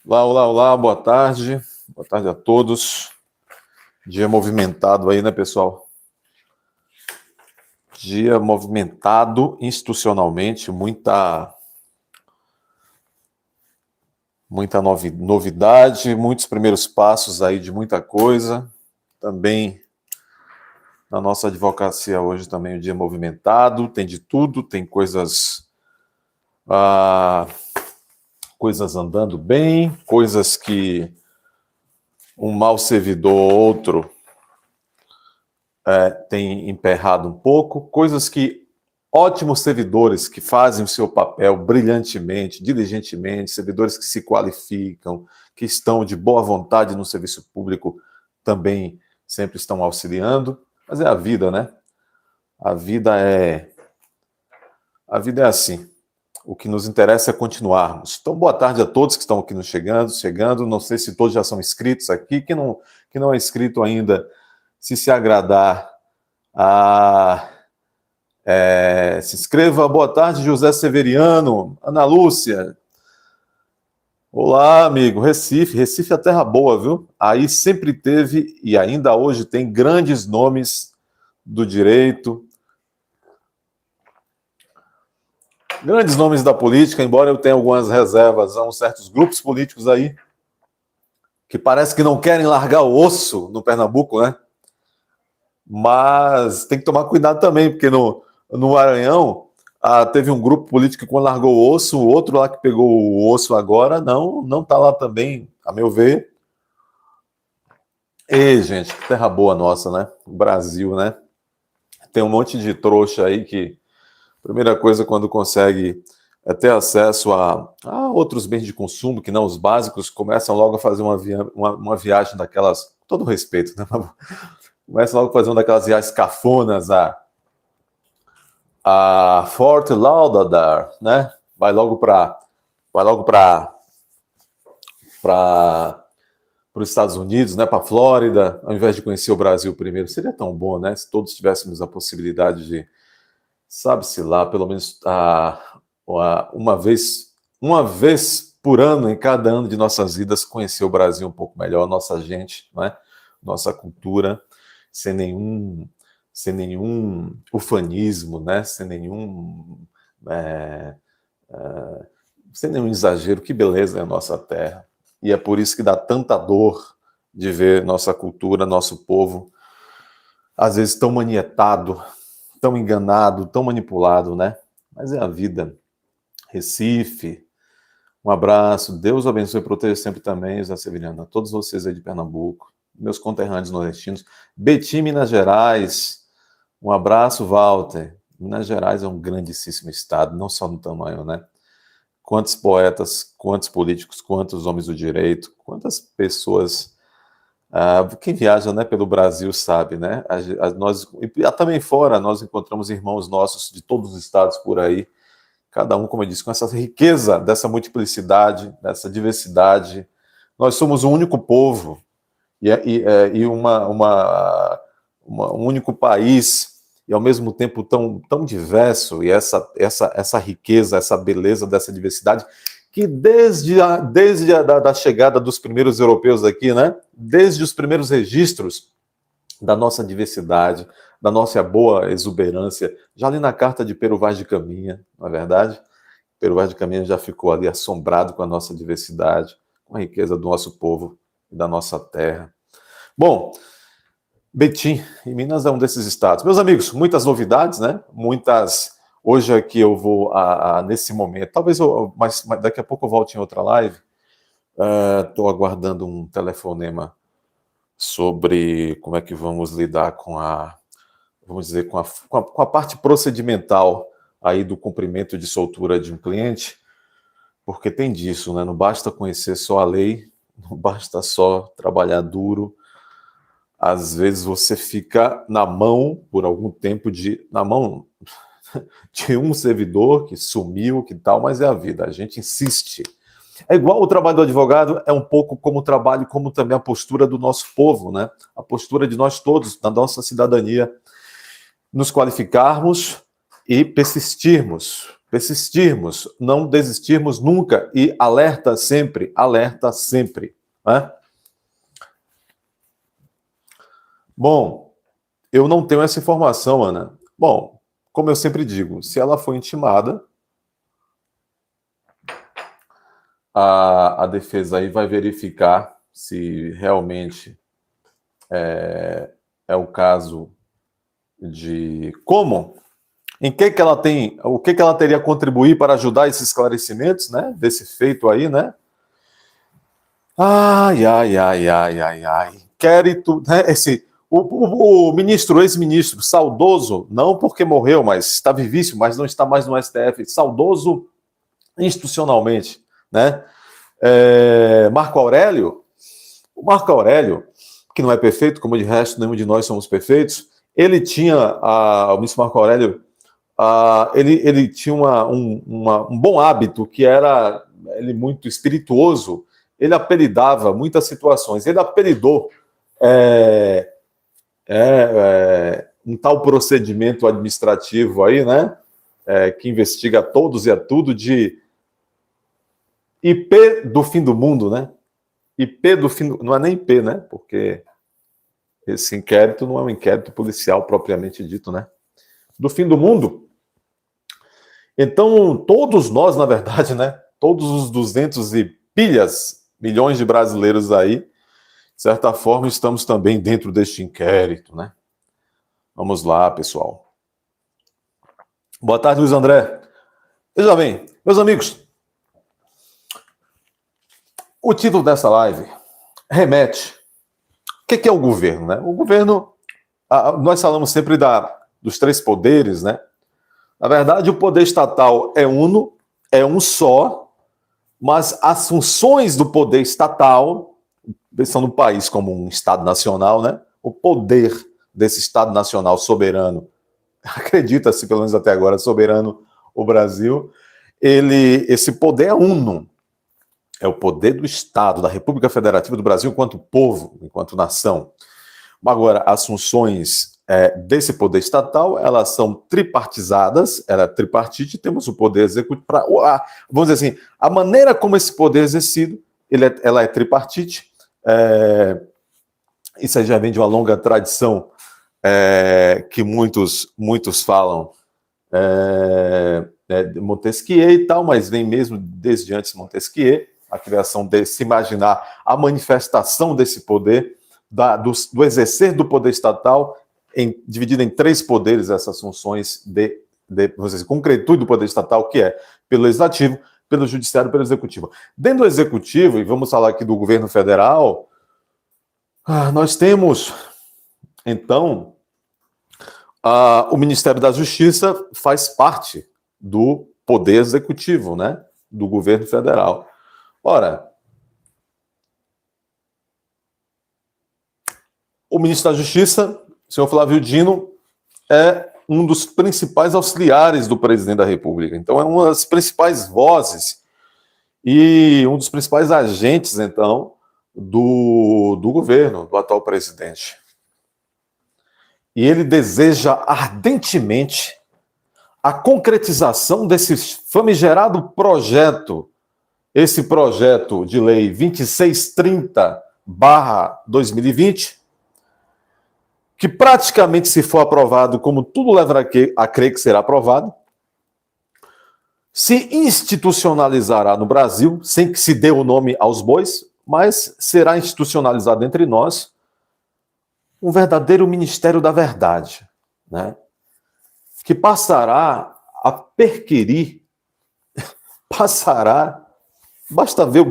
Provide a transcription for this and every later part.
Olá, olá, olá, boa tarde. Boa tarde a todos. Dia movimentado aí, né, pessoal? Dia movimentado institucionalmente, muita novidade, muitos primeiros passos aí de muita coisa. Também na nossa advocacia hoje também o dia movimentado, tem de tudo, tem coisas coisas andando bem, coisas que um mau servidor ou outro tem emperrado um pouco, coisas que ótimos servidores que fazem o seu papel brilhantemente, diligentemente, servidores que se qualificam, que estão de boa vontade no serviço público, também sempre estão auxiliando. Mas é a vida, né? A vida é assim. O que nos interessa é continuarmos. Então, boa tarde a todos que estão aqui nos chegando. Não sei se todos já são inscritos aqui. Que não é inscrito ainda, se agradar, se inscreva. Boa tarde, José Severiano, Ana Lúcia. Olá, amigo. Recife é terra boa, viu? Aí sempre teve e ainda hoje tem grandes nomes do direito, grandes nomes da política, embora eu tenha algumas reservas a uns certos grupos políticos aí que parece que não querem largar o osso no Pernambuco, né? Mas tem que tomar cuidado também, porque no Maranhão teve um grupo político que quando largou o osso, o outro lá que pegou o osso agora não está lá também, a meu ver. Ei, gente, que terra boa nossa, né? O Brasil, né? Tem um monte de trouxa aí que, primeira coisa, quando consegue ter acesso a outros bens de consumo, que não os básicos, começam logo a fazer uma viagem daquelas, com todo respeito, né? Começam logo a fazer uma daquelas viagens cafonas a Fort Lauderdale, né? Vai logo para os Estados Unidos, né? Para a Flórida, ao invés de conhecer o Brasil primeiro. Seria tão bom, né? Se todos tivéssemos a possibilidade de, sabe-se lá, pelo menos uma vez por ano, em cada ano de nossas vidas, conhecer o Brasil um pouco melhor, nossa gente, né? Nossa cultura, sem nenhum ufanismo, né? Sem nenhum exagero. Que beleza é a nossa terra. E é por isso que dá tanta dor de ver nossa cultura, nosso povo, às vezes tão manietado, tão enganado, tão manipulado, né? Mas é a vida. Recife, um abraço. Deus abençoe e proteja sempre também, José Severiano, a todos vocês aí de Pernambuco, meus conterrâneos nordestinos. Betim, Minas Gerais, um abraço, Walter. Minas Gerais é um grandíssimo estado, não só no tamanho, né? Quantos poetas, quantos políticos, quantos homens do direito, quantas pessoas. Quem viaja, né, pelo Brasil sabe, né? Nós, e também fora, nós encontramos irmãos nossos de todos os estados por aí, cada um, como eu disse, com essa riqueza, dessa multiplicidade, dessa diversidade. Nós somos um único povo e um único país, e ao mesmo tempo tão diverso, e essa riqueza, essa beleza dessa diversidade, que desde a chegada dos primeiros europeus aqui, né, desde os primeiros registros da nossa diversidade, da nossa boa exuberância, já ali na carta de Pero Vaz de Caminha, não é verdade? Pero Vaz de Caminha já ficou ali assombrado com a nossa diversidade, com a riqueza do nosso povo e da nossa terra. Bom, Betim, em Minas, é um desses estados. Meus amigos, muitas novidades, né? Hoje aqui eu vou, nesse momento, mas daqui a pouco eu volto em outra live. Estou aguardando um telefonema sobre como é que vamos lidar com a parte procedimental aí do cumprimento de soltura de um cliente, porque tem disso, né? Não basta conhecer só a lei, não basta só trabalhar duro, às vezes você fica na mão, por algum tempo, na mão de um servidor que sumiu, que tal, mas é a vida, a gente insiste. É igual o trabalho do advogado, é um pouco como o trabalho, como também a postura do nosso povo, né? A postura de nós todos, da nossa cidadania, nos qualificarmos e persistirmos, não desistirmos nunca e alerta sempre, né? Bom, eu não tenho essa informação, Ana. Bom, como eu sempre digo, se ela foi intimada, a defesa aí vai verificar se realmente é o caso de como, em que ela tem, o que ela teria a contribuir para ajudar esses esclarecimentos, né, desse feito aí, né? Ai. Inquérito, né, o ministro, ex-ministro, saudoso, não porque morreu, mas está vivíssimo, mas não está mais no STF, saudoso institucionalmente, né? Marco Aurélio, que não é perfeito, como de resto nenhum de nós somos perfeitos, ele tinha, o ministro Marco Aurélio, ele tinha um bom hábito, que era ele muito espirituoso, ele apelidava muitas situações, ele apelidou um tal procedimento administrativo aí, né, que investiga todos e a tudo, de IP do fim do mundo, né? IP do fim do... Não é nem IP, né? Porque esse inquérito não é um inquérito policial propriamente dito, né? Do fim do mundo. Então, todos nós, na verdade, né? Todos os 200 e milhões de brasileiros aí, de certa forma, estamos também dentro deste inquérito, né? Vamos lá, pessoal. Boa tarde, Luiz André. Veja bem, meus amigos, o título dessa live remete. O que é o governo, né? O governo, nós falamos sempre dos três poderes, né? Na verdade, o poder estatal é uno, é um só, mas as funções do poder estatal, pensando no país como um Estado nacional, né? O poder desse Estado nacional soberano, acredita-se, pelo menos até agora, soberano o Brasil, esse poder é uno. É o poder do Estado, da República Federativa do Brasil, enquanto povo, enquanto nação. Agora, as funções desse poder estatal, elas são tripartizadas, ela é tripartite, temos o poder executivo, vamos dizer assim, a maneira como esse poder é exercido, ela é tripartite, isso já vem de uma longa tradição que muitos falam de Montesquieu e tal, mas vem mesmo desde antes de Montesquieu, a criação se imaginar a manifestação desse poder, do exercer do poder estatal, dividido em três poderes, essas funções vamos dizer, concretude do poder estatal, que é pelo legislativo, pelo judiciário e pelo executivo. Dentro do executivo, e vamos falar aqui do governo federal, nós temos, então, o Ministério da Justiça faz parte do poder executivo, né, do governo federal. Ora, o ministro da Justiça, o senhor Flávio Dino, é um dos principais auxiliares do presidente da República. Então, é uma das principais vozes e um dos principais agentes, então, do governo, do atual presidente. E ele deseja ardentemente a concretização desse famigerado projeto, esse projeto de lei 2630/2020, que praticamente, se for aprovado, como tudo leva a crer que será aprovado, se institucionalizará no Brasil, sem que se dê o nome aos bois, mas será institucionalizado entre nós um verdadeiro Ministério da Verdade, né? Que passará a perquirir, basta ver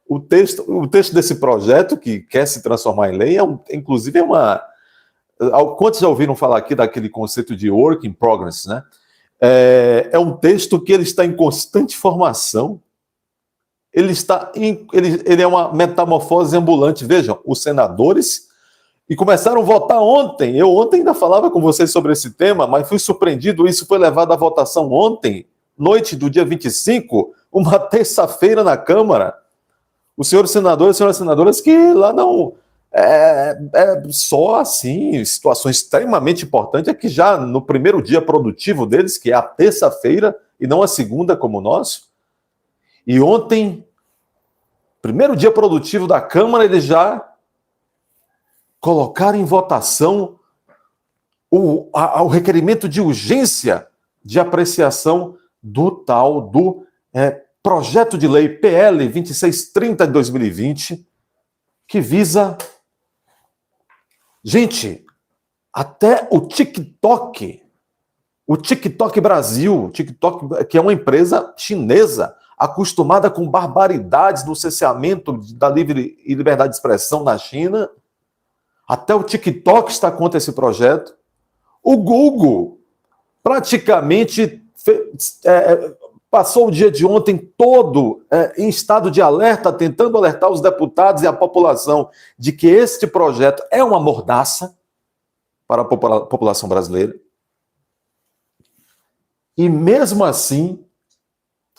o texto desse projeto que quer se transformar em lei, inclusive quantos já ouviram falar aqui daquele conceito de work in progress, né? É um texto que ele está em constante formação, ele é uma metamorfose ambulante. Vejam, os senadores, e começaram a votar ontem. Eu ontem ainda falava com vocês sobre esse tema, mas fui surpreendido, isso foi levado à votação ontem, noite do dia 25, uma terça-feira na Câmara. Os senhores senadores e senhoras senadoras que lá não... só assim, situações extremamente importantes, é que já no primeiro dia produtivo deles, que é a terça-feira, e não a segunda como o nosso, e ontem, primeiro dia produtivo da Câmara, eles já colocaram em votação o requerimento de urgência de apreciação do projeto de lei PL 2630 de 2020, que visa... Gente, até o TikTok Brasil, que é uma empresa chinesa, acostumada com barbaridades no cerceamento da livre e liberdade de expressão na China, até o TikTok está contra esse projeto. O Google praticamente passou o dia de ontem todo em estado de alerta, tentando alertar os deputados e a população de que este projeto é uma mordaça para a população brasileira. E mesmo assim,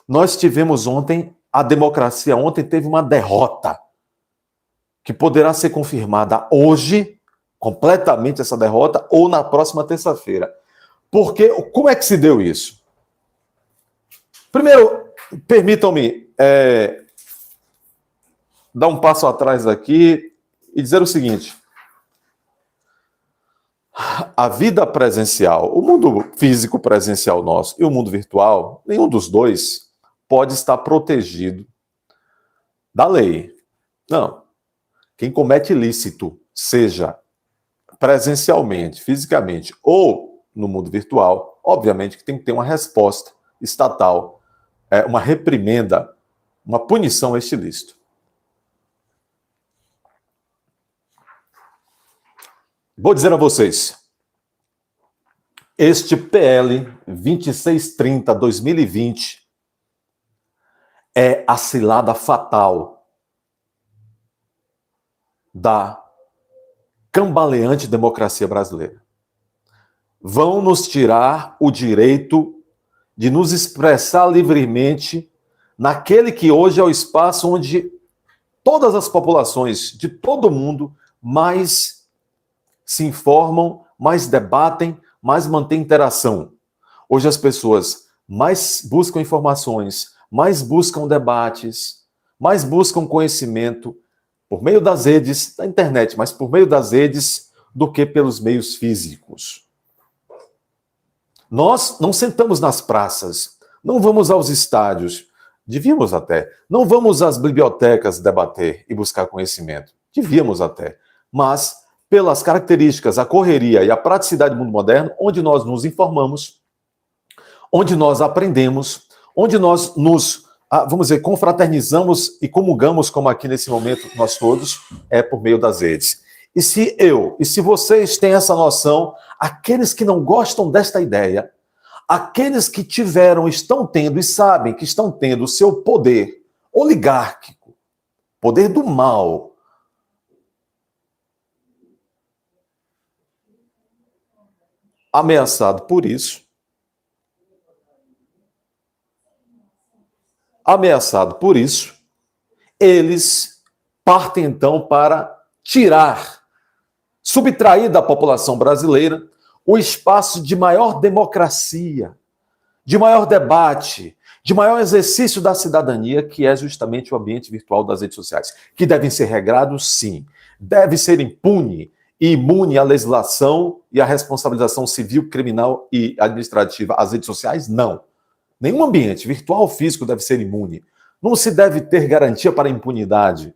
nós tivemos ontem, a democracia ontem teve uma derrota, que poderá ser confirmada hoje, completamente essa derrota, ou na próxima terça-feira. Porque, como é que se deu isso? Primeiro, permitam-me dar um passo atrás aqui e dizer o seguinte: a vida presencial, o mundo físico presencial nosso e o mundo virtual, nenhum dos dois pode estar protegido da lei. Não. Quem comete ilícito, seja presencialmente, fisicamente ou no mundo virtual, obviamente que tem que ter uma resposta estatal, uma reprimenda, uma punição a este ilícito. Vou dizer a vocês, este PL 2630/2020 é a cilada fatal da cambaleante democracia brasileira. Vão nos tirar o direito de nos expressar livremente naquele que hoje é o espaço onde todas as populações de todo o mundo mais se informam, mais debatem, mais mantêm interação. Hoje as pessoas mais buscam informações, mais buscam debates, mais buscam conhecimento por meio das redes, da internet, mas por meio das redes do que pelos meios físicos. Nós não sentamos nas praças, não vamos aos estádios, devíamos até, não vamos às bibliotecas debater e buscar conhecimento, devíamos até, mas pelas características, a correria e a praticidade do mundo moderno, onde nós nos informamos, onde nós aprendemos, onde nós nos, vamos dizer, confraternizamos e comungamos, como aqui nesse momento nós todos, é por meio das redes. E se vocês têm essa noção, aqueles que não gostam desta ideia, aqueles que tiveram, estão tendo e sabem que estão tendo o seu poder oligárquico, poder do mal, ameaçado por isso, eles partem então para subtrair da população brasileira o espaço de maior democracia, de maior debate, de maior exercício da cidadania, que é justamente o ambiente virtual das redes sociais, que devem ser regrados, sim, deve ser impune e imune à legislação e à responsabilização civil, criminal e administrativa. As redes sociais, não. Nenhum ambiente, virtual ou físico, deve ser imune. Não se deve ter garantia para a impunidade,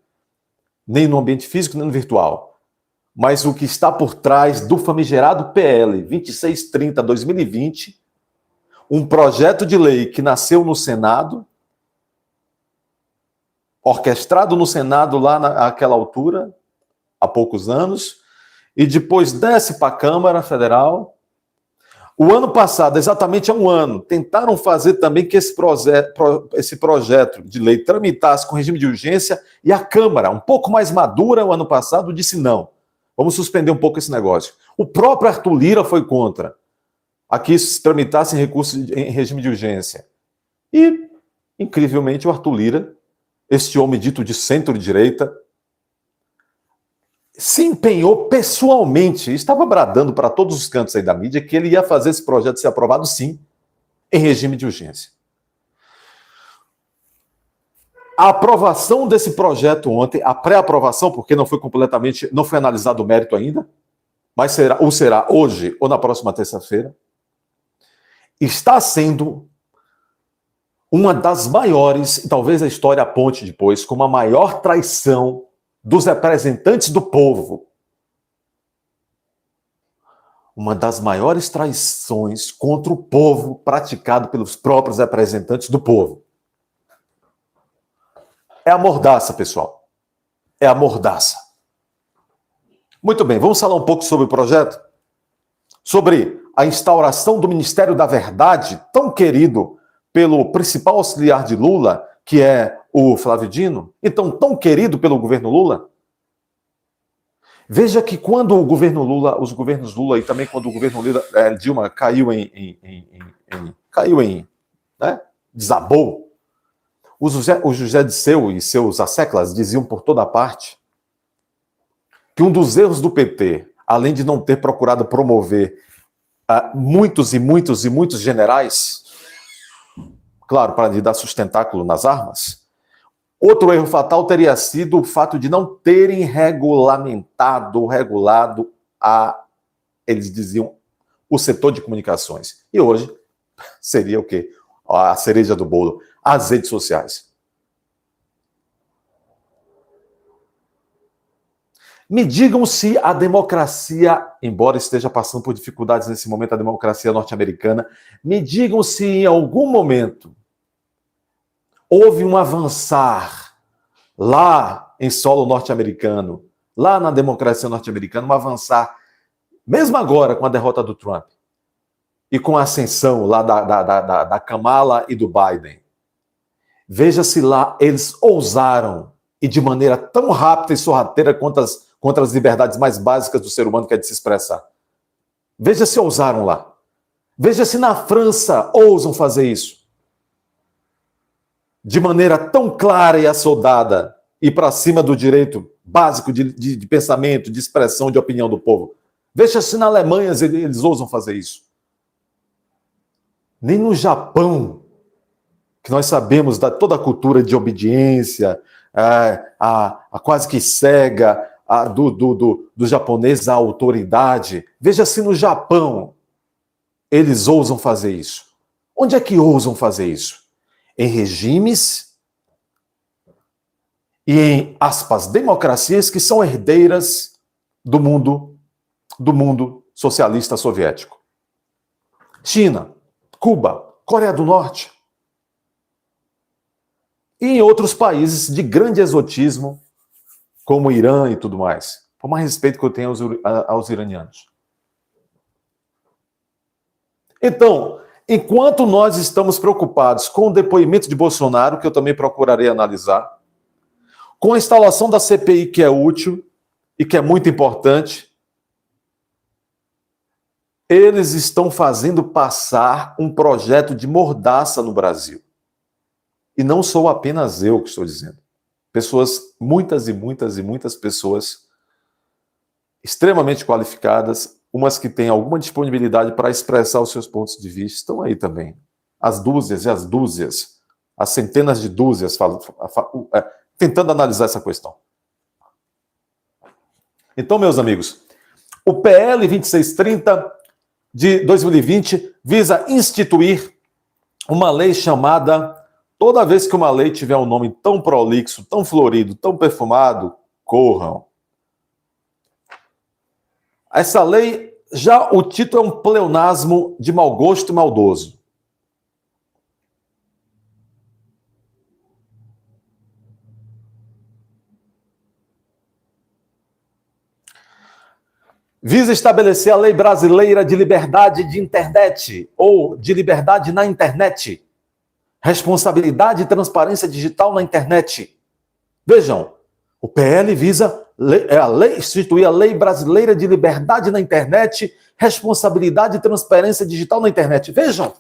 nem no ambiente físico, nem no virtual. Mas o que está por trás do famigerado PL 2630/2020, um projeto de lei que nasceu no Senado, orquestrado no Senado lá naquela altura, há poucos anos, e depois desce para a Câmara Federal, O ano passado, exatamente há um ano, tentaram fazer também que esse projeto de lei tramitasse com regime de urgência e a Câmara, um pouco mais madura o ano passado, disse não. Vamos suspender um pouco esse negócio. O próprio Arthur Lira foi contra a que isso se tramitasse em regime de urgência. E, incrivelmente, o Arthur Lira, este homem dito de centro-direita, se empenhou pessoalmente, estava bradando para todos os cantos aí da mídia que ele ia fazer esse projeto ser aprovado, sim, em regime de urgência. A aprovação desse projeto ontem, a pré-aprovação, porque não foi analisado o mérito ainda, mas será hoje ou na próxima terça-feira, está sendo uma das maiores, talvez a história aponte depois, como a maior traição dos representantes do povo. Uma das maiores traições contra o povo praticado pelos próprios representantes do povo. É a mordaça, pessoal. É a mordaça. Muito bem, vamos falar um pouco sobre o projeto? Sobre a instauração do Ministério da Verdade, tão querido pelo principal auxiliar de Lula, que é o Flávio Dino, então tão querido pelo governo Lula. Veja que quando o governo Lula, os governos Lula e também quando o governo Dilma caiu né, desabou, o José Disseu e seus asseclas diziam por toda parte que um dos erros do PT, além de não ter procurado promover muitos generais, claro, para lhe dar sustentáculo nas armas, outro erro fatal teria sido o fato de não terem regulado eles diziam, o setor de comunicações. E hoje seria o quê? A cereja do bolo, as redes sociais. Me digam se a democracia, embora esteja passando por dificuldades nesse momento, a democracia norte-americana, me digam se em algum momento houve um avançar lá em solo norte-americano, lá na democracia norte-americana, um avançar, mesmo agora com a derrota do Trump e com a ascensão lá da Kamala e do Biden. Veja se lá eles ousaram, e de maneira tão rápida e sorrateira contra as liberdades mais básicas do ser humano, que é de se expressar. Veja se ousaram lá. Veja se na França ousam fazer isso. De maneira tão clara e assodada, e para cima do direito básico de pensamento, de expressão, de opinião do povo. Veja se na Alemanha eles ousam fazer isso. Nem no Japão, que nós sabemos da toda a cultura de obediência, a quase que cega do japonês à autoridade. Veja se no Japão eles ousam fazer isso. Onde é que ousam fazer isso? Em regimes e em, aspas, democracias que são herdeiras do mundo socialista soviético. China, Cuba, Coreia do Norte. E em outros países de grande exotismo, como o Irã e tudo mais. Por mais respeito que eu tenho aos iranianos. Então, enquanto nós estamos preocupados com o depoimento de Bolsonaro, que eu também procurarei analisar, com a instalação da CPI, que é útil e que é muito importante, eles estão fazendo passar um projeto de mordaça no Brasil. E não sou apenas eu que estou dizendo. Pessoas, muitas pessoas extremamente qualificadas, umas que têm alguma disponibilidade para expressar os seus pontos de vista, estão aí também. As dúzias e as dúzias, as centenas de dúzias, tentando analisar essa questão. Então, meus amigos, o PL 2630 de 2020 visa instituir uma lei chamada... Toda vez que uma lei tiver um nome tão prolixo, tão florido, tão perfumado, corram. Essa lei, já o título é um pleonasmo de mau gosto e maldoso. visa estabelecer a lei brasileira de liberdade de internet, ou de liberdade na internet. Responsabilidade e transparência digital na internet. Vejam, o PL visa instituir a lei brasileira de liberdade na internet, responsabilidade e transparência digital na internet. Vejam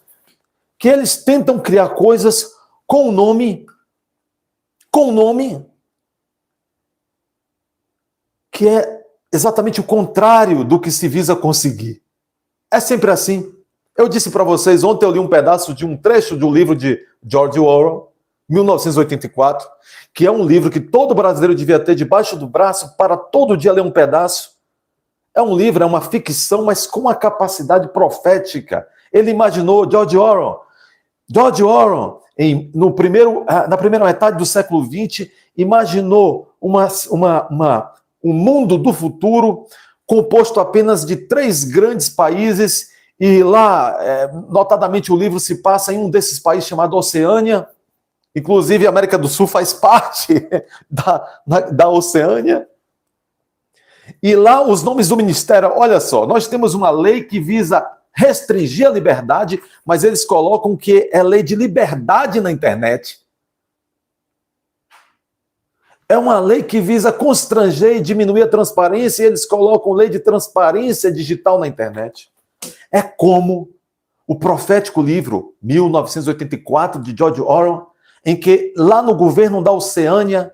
que eles tentam criar coisas com o nome que é exatamente o contrário do que se visa conseguir. É sempre assim. Eu disse para vocês, ontem eu li um pedaço de um trecho de um livro de George Orwell, 1984, que é um livro que todo brasileiro devia ter debaixo do braço para todo dia ler um pedaço. É um livro, é uma ficção, mas com uma capacidade profética. Ele imaginou, George Orwell, na primeira metade do século XX, imaginou um mundo do futuro composto apenas de 3 grandes países, e lá, notadamente, o livro se passa em um desses países chamado Oceânia. Inclusive, a América do Sul faz parte da Oceânia. E lá, os nomes do ministério, olha só, nós temos uma lei que visa restringir a liberdade, mas eles colocam que é lei de liberdade na internet. É uma lei que visa constranger e diminuir a transparência, e eles colocam lei de transparência digital na internet. É como o profético livro 1984 de George Orwell, em que lá no governo da Oceânia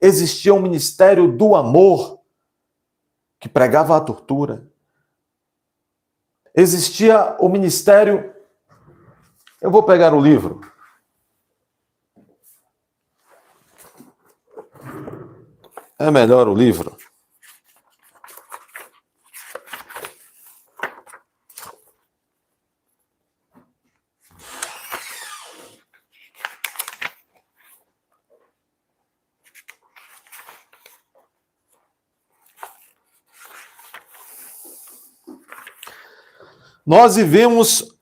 existia um ministério do amor que pregava a tortura. Existia o ministério... Eu vou pegar o livro. É melhor o livro. Nós vivemos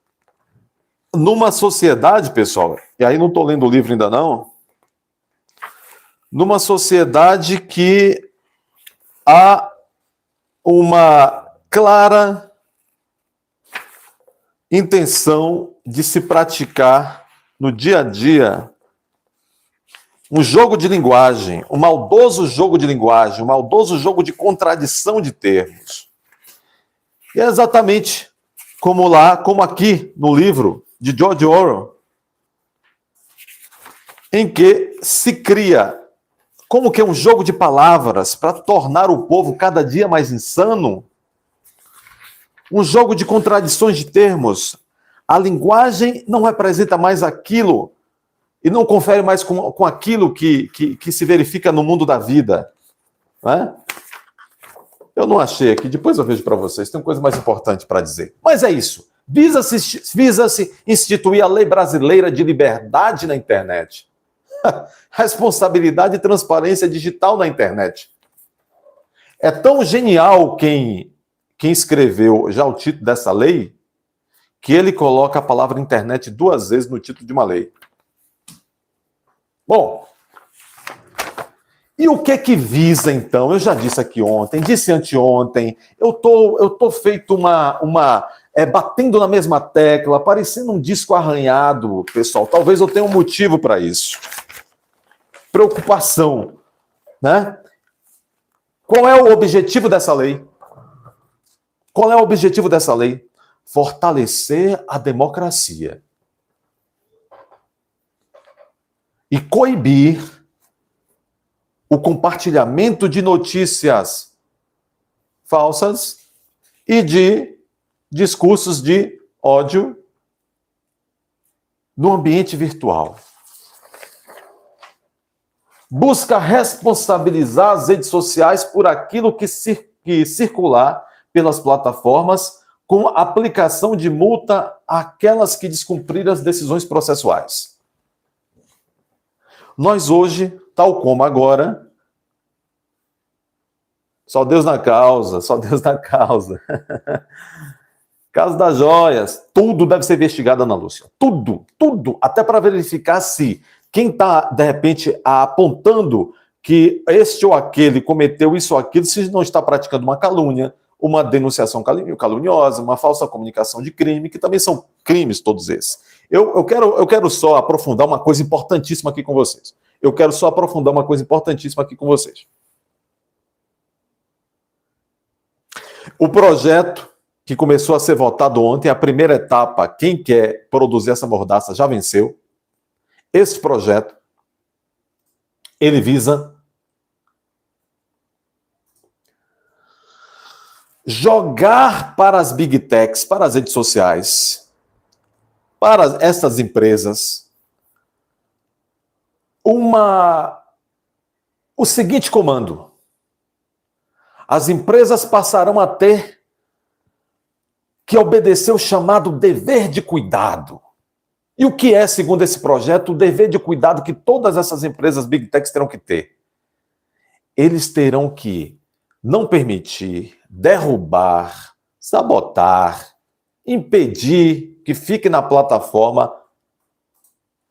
numa sociedade, pessoal, e aí não estou lendo o livro ainda não, numa sociedade que há uma clara intenção de se praticar no dia a dia um jogo de linguagem, um maldoso jogo de linguagem, um maldoso jogo de contradição de termos. E é exatamente como aqui no livro de George Orwell, em que se cria como que é um jogo de palavras para tornar o povo cada dia mais insano, um jogo de contradições de termos. A linguagem não representa mais aquilo e não confere mais com aquilo que se verifica no mundo da vida. Não é? Eu não achei aqui, depois eu vejo para vocês, tem uma coisa mais importante para dizer. Mas é isso. Visa-se instituir a lei brasileira de liberdade na internet. Responsabilidade e transparência digital na internet. É tão genial quem escreveu já o título dessa lei, que ele coloca a palavra internet 2 vezes no título de uma lei. Bom, e o que visa, então? Eu já disse aqui ontem, disse anteontem, eu tô feito batendo na mesma tecla, parecendo um disco arranhado, pessoal. Talvez eu tenha um motivo para isso. Preocupação, né? Qual é o objetivo dessa lei? Qual é o objetivo dessa lei? Fortalecer a democracia e coibir o compartilhamento de notícias falsas e de discursos de ódio no ambiente virtual. Busca responsabilizar as redes sociais por aquilo que circular pelas plataformas, com aplicação de multa àquelas que descumprirem as decisões processuais. Nós hoje, tal como agora, só Deus na causa, só Deus na causa. Caso das joias, tudo deve ser investigado, Ana Lúcia. Tudo, até para verificar se quem está, de repente, apontando que este ou aquele cometeu isso ou aquilo, se não está praticando uma calúnia, uma denunciação caluniosa, uma falsa comunicação de crime, que também são crimes todos esses. Eu quero só aprofundar uma coisa importantíssima aqui com vocês. O projeto que começou a ser votado ontem, a primeira etapa, quem quer produzir essa mordaça já venceu. Esse projeto, ele visa jogar para as big techs, para as redes sociais, para essas empresas, o seguinte comando: as empresas passarão a ter que obedecer o chamado dever de cuidado. E o que é, segundo esse projeto, o dever de cuidado que todas essas empresas big techs terão que ter? Eles terão que não permitir, derrubar, sabotar, impedir que fique na plataforma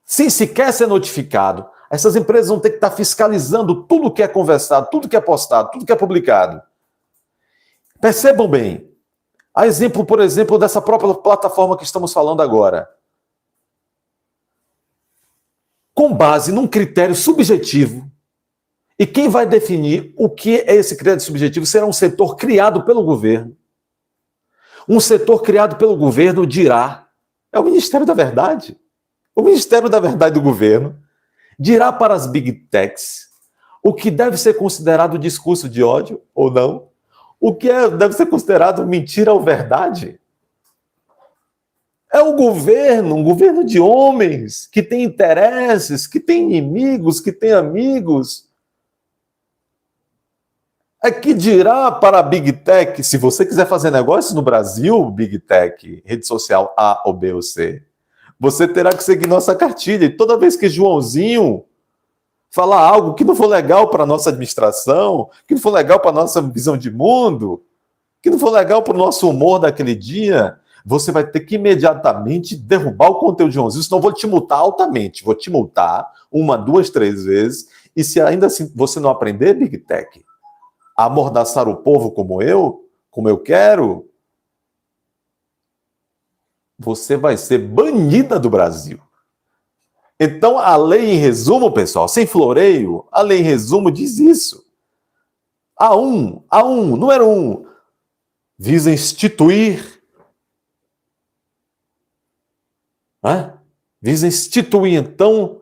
sem sequer ser notificado. Essas empresas vão ter que estar fiscalizando tudo que é conversado, tudo que é postado, tudo que é publicado. Percebam bem, a exemplo, por exemplo, dessa própria plataforma que estamos falando agora. Com base num critério subjetivo, e quem vai definir o que é esse critério subjetivo será um setor criado pelo governo. Um setor criado pelo governo dirá, é o Ministério da Verdade. O Ministério da Verdade do governo dirá para as big techs o que deve ser considerado discurso de ódio ou não, o que deve ser considerado mentira ou verdade. É o governo, um governo de homens, que tem interesses, que tem inimigos, que tem amigos. É que dirá para a Big Tech, se você quiser fazer negócio no Brasil, Big Tech, rede social A ou B ou C, você terá que seguir nossa cartilha. E toda vez que Joãozinho falar algo que não for legal para a nossa administração, que não for legal para a nossa visão de mundo, que não for legal para o nosso humor daquele dia, você vai ter que imediatamente derrubar o conteúdo de Joãozinho, senão eu vou te multar altamente. Vou te multar 1, 2, 3 vezes. E se ainda assim você não aprender, Big Tech, a amordaçar o povo como eu quero, você vai ser banida do Brasil. Então, a lei em resumo, pessoal, sem floreio, a lei em resumo diz isso. Número 1, visa instituir, então,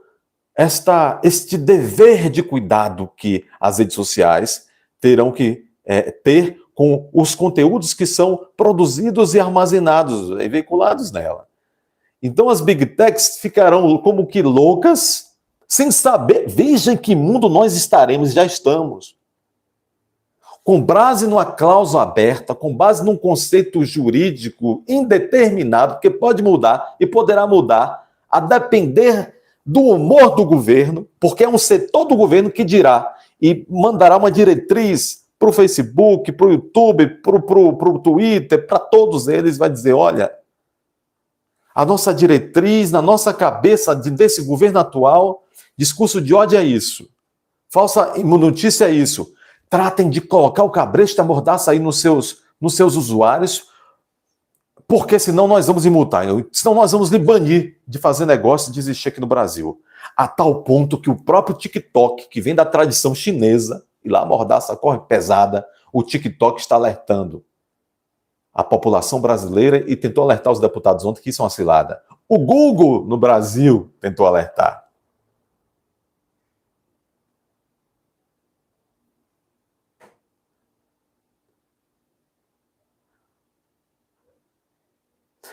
este dever de cuidado que as redes sociais terão que ter com os conteúdos que são produzidos e armazenados e veiculados nela. Então as big techs ficarão como que loucas, sem saber. Veja em que mundo nós estaremos, já estamos. Com base numa cláusula aberta, com base num conceito jurídico indeterminado, que pode mudar e poderá mudar, a depender do humor do governo, porque é um setor do governo que dirá e mandará uma diretriz para o Facebook, para o YouTube, para o Twitter, para todos eles, vai dizer, olha, a nossa diretriz, na nossa cabeça desse governo atual, discurso de ódio é isso, falsa notícia é isso. Tratem de colocar o cabresto da mordaça aí nos seus usuários, porque senão nós vamos multar, senão nós vamos lhe banir de fazer negócio e de existir aqui no Brasil. A tal ponto que o próprio TikTok, que vem da tradição chinesa, e lá a mordaça corre pesada, o TikTok está alertando a população brasileira e tentou alertar os deputados ontem que isso é uma cilada. O Google, no Brasil, tentou alertar.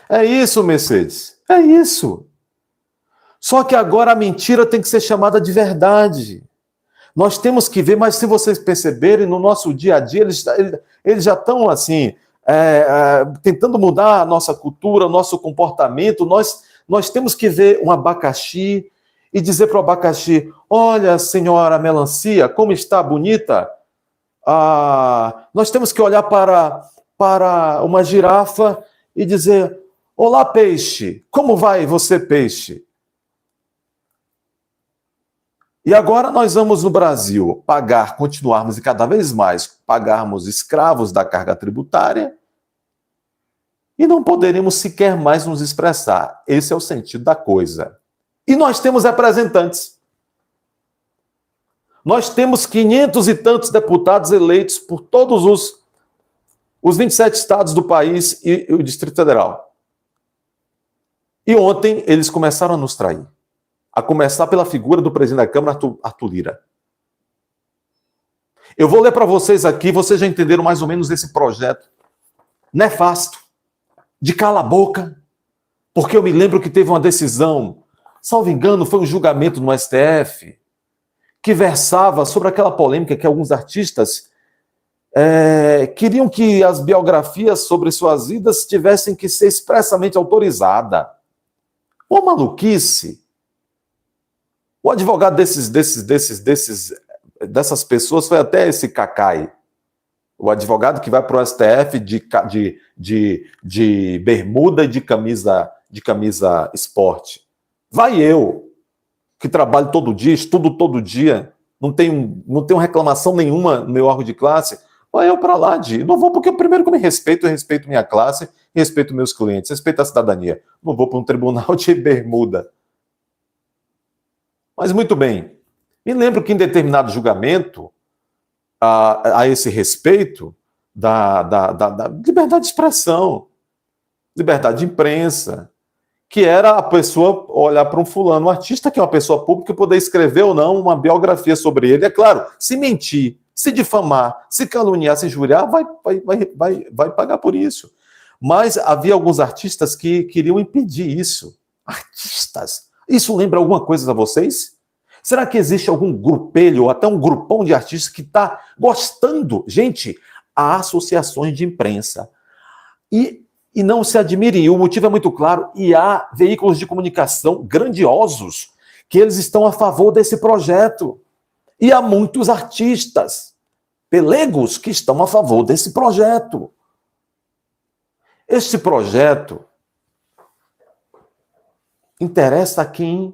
É isso, Mercedes. É isso. Só que agora a mentira tem que ser chamada de verdade. Nós temos que ver, mas se vocês perceberem, no nosso dia a dia, eles já estão assim, tentando mudar a nossa cultura, o nosso comportamento. Nós temos que ver um abacaxi e dizer para o abacaxi, olha, senhora melancia, como está bonita. Nós temos que olhar para uma girafa e dizer, olá, peixe, como vai você, peixe? E agora nós vamos no Brasil pagar, continuarmos e cada vez mais pagarmos escravos da carga tributária e não poderemos sequer mais nos expressar. Esse é o sentido da coisa. E nós temos representantes. Nós temos 500 e tantos deputados eleitos por todos os 27 estados do país e o Distrito Federal. E ontem eles começaram a nos trair. A começar pela figura do presidente da Câmara, Arthur Lira. Eu vou ler para vocês aqui, vocês já entenderam mais ou menos esse projeto nefasto, de cala a boca, porque eu me lembro que teve uma decisão, salvo engano, foi um julgamento no STF, que versava sobre aquela polêmica que alguns artistas queriam que as biografias sobre suas vidas tivessem que ser expressamente autorizadas. Uma maluquice. O advogado dessas pessoas foi até esse Cacai. O advogado que vai para o STF de bermuda e de camisa esporte. Vai eu, que trabalho todo dia, estudo todo dia, não tenho reclamação nenhuma no meu órgão de classe, vai eu para lá. Não vou porque primeiro que eu respeito minha classe, respeito meus clientes, respeito a cidadania. Não vou para um tribunal de bermuda. Mas muito bem, me lembro que em determinado julgamento, a esse respeito da liberdade de expressão, liberdade de imprensa, que era a pessoa olhar para um fulano, um artista que é uma pessoa pública, poder escrever ou não uma biografia sobre ele. É claro, se mentir, se difamar, se caluniar, se injuriar, vai pagar por isso. Mas havia alguns artistas que queriam impedir isso. Artistas! Isso lembra alguma coisa a vocês? Será que existe algum grupelho ou até um grupão de artistas que está gostando? Gente, há associações de imprensa. E não se admirem, o motivo é muito claro, e há veículos de comunicação grandiosos que eles estão a favor desse projeto. E há muitos artistas, pelegos, que estão a favor desse projeto. Este projeto interessa a quem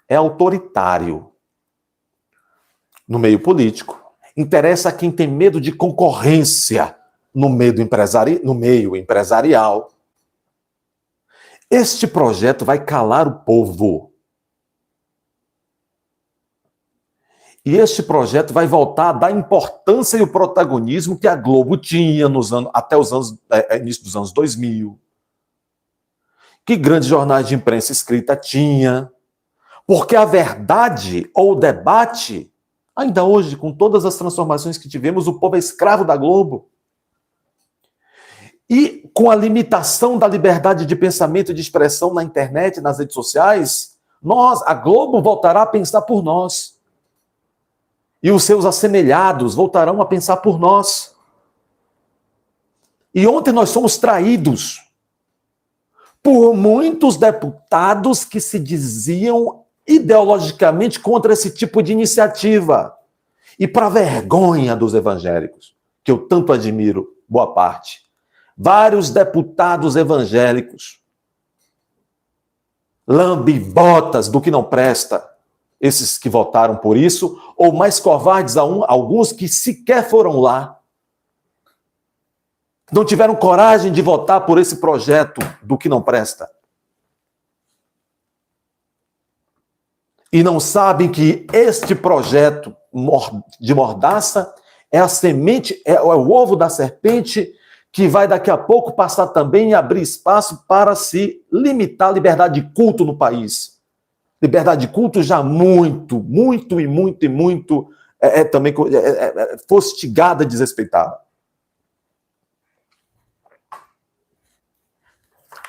é autoritário no meio político, interessa a quem tem medo de concorrência no meio empresarial. Este projeto vai calar o povo. E este projeto vai voltar a dar importância e o protagonismo que a Globo tinha até início dos anos 2000. Que grandes jornais de imprensa escrita tinha. Porque a verdade ou o debate, ainda hoje, com todas as transformações que tivemos, o povo é escravo da Globo. E com a limitação da liberdade de pensamento e de expressão na internet, nas redes sociais, a Globo voltará a pensar por nós. E os seus assemelhados voltarão a pensar por nós. E ontem nós somos traídos por muitos deputados que se diziam ideologicamente contra esse tipo de iniciativa. E para vergonha dos evangélicos, que eu tanto admiro, boa parte, vários deputados evangélicos, lambibotas do que não presta, esses que votaram por isso, ou mais covardes, alguns que sequer foram lá, não tiveram coragem de votar por esse projeto do que não presta. E não sabem que este projeto de mordaça é a semente, é o ovo da serpente que vai daqui a pouco passar também e abrir espaço para se limitar a liberdade de culto no país. Liberdade de culto já muito também fustigada e desrespeitada.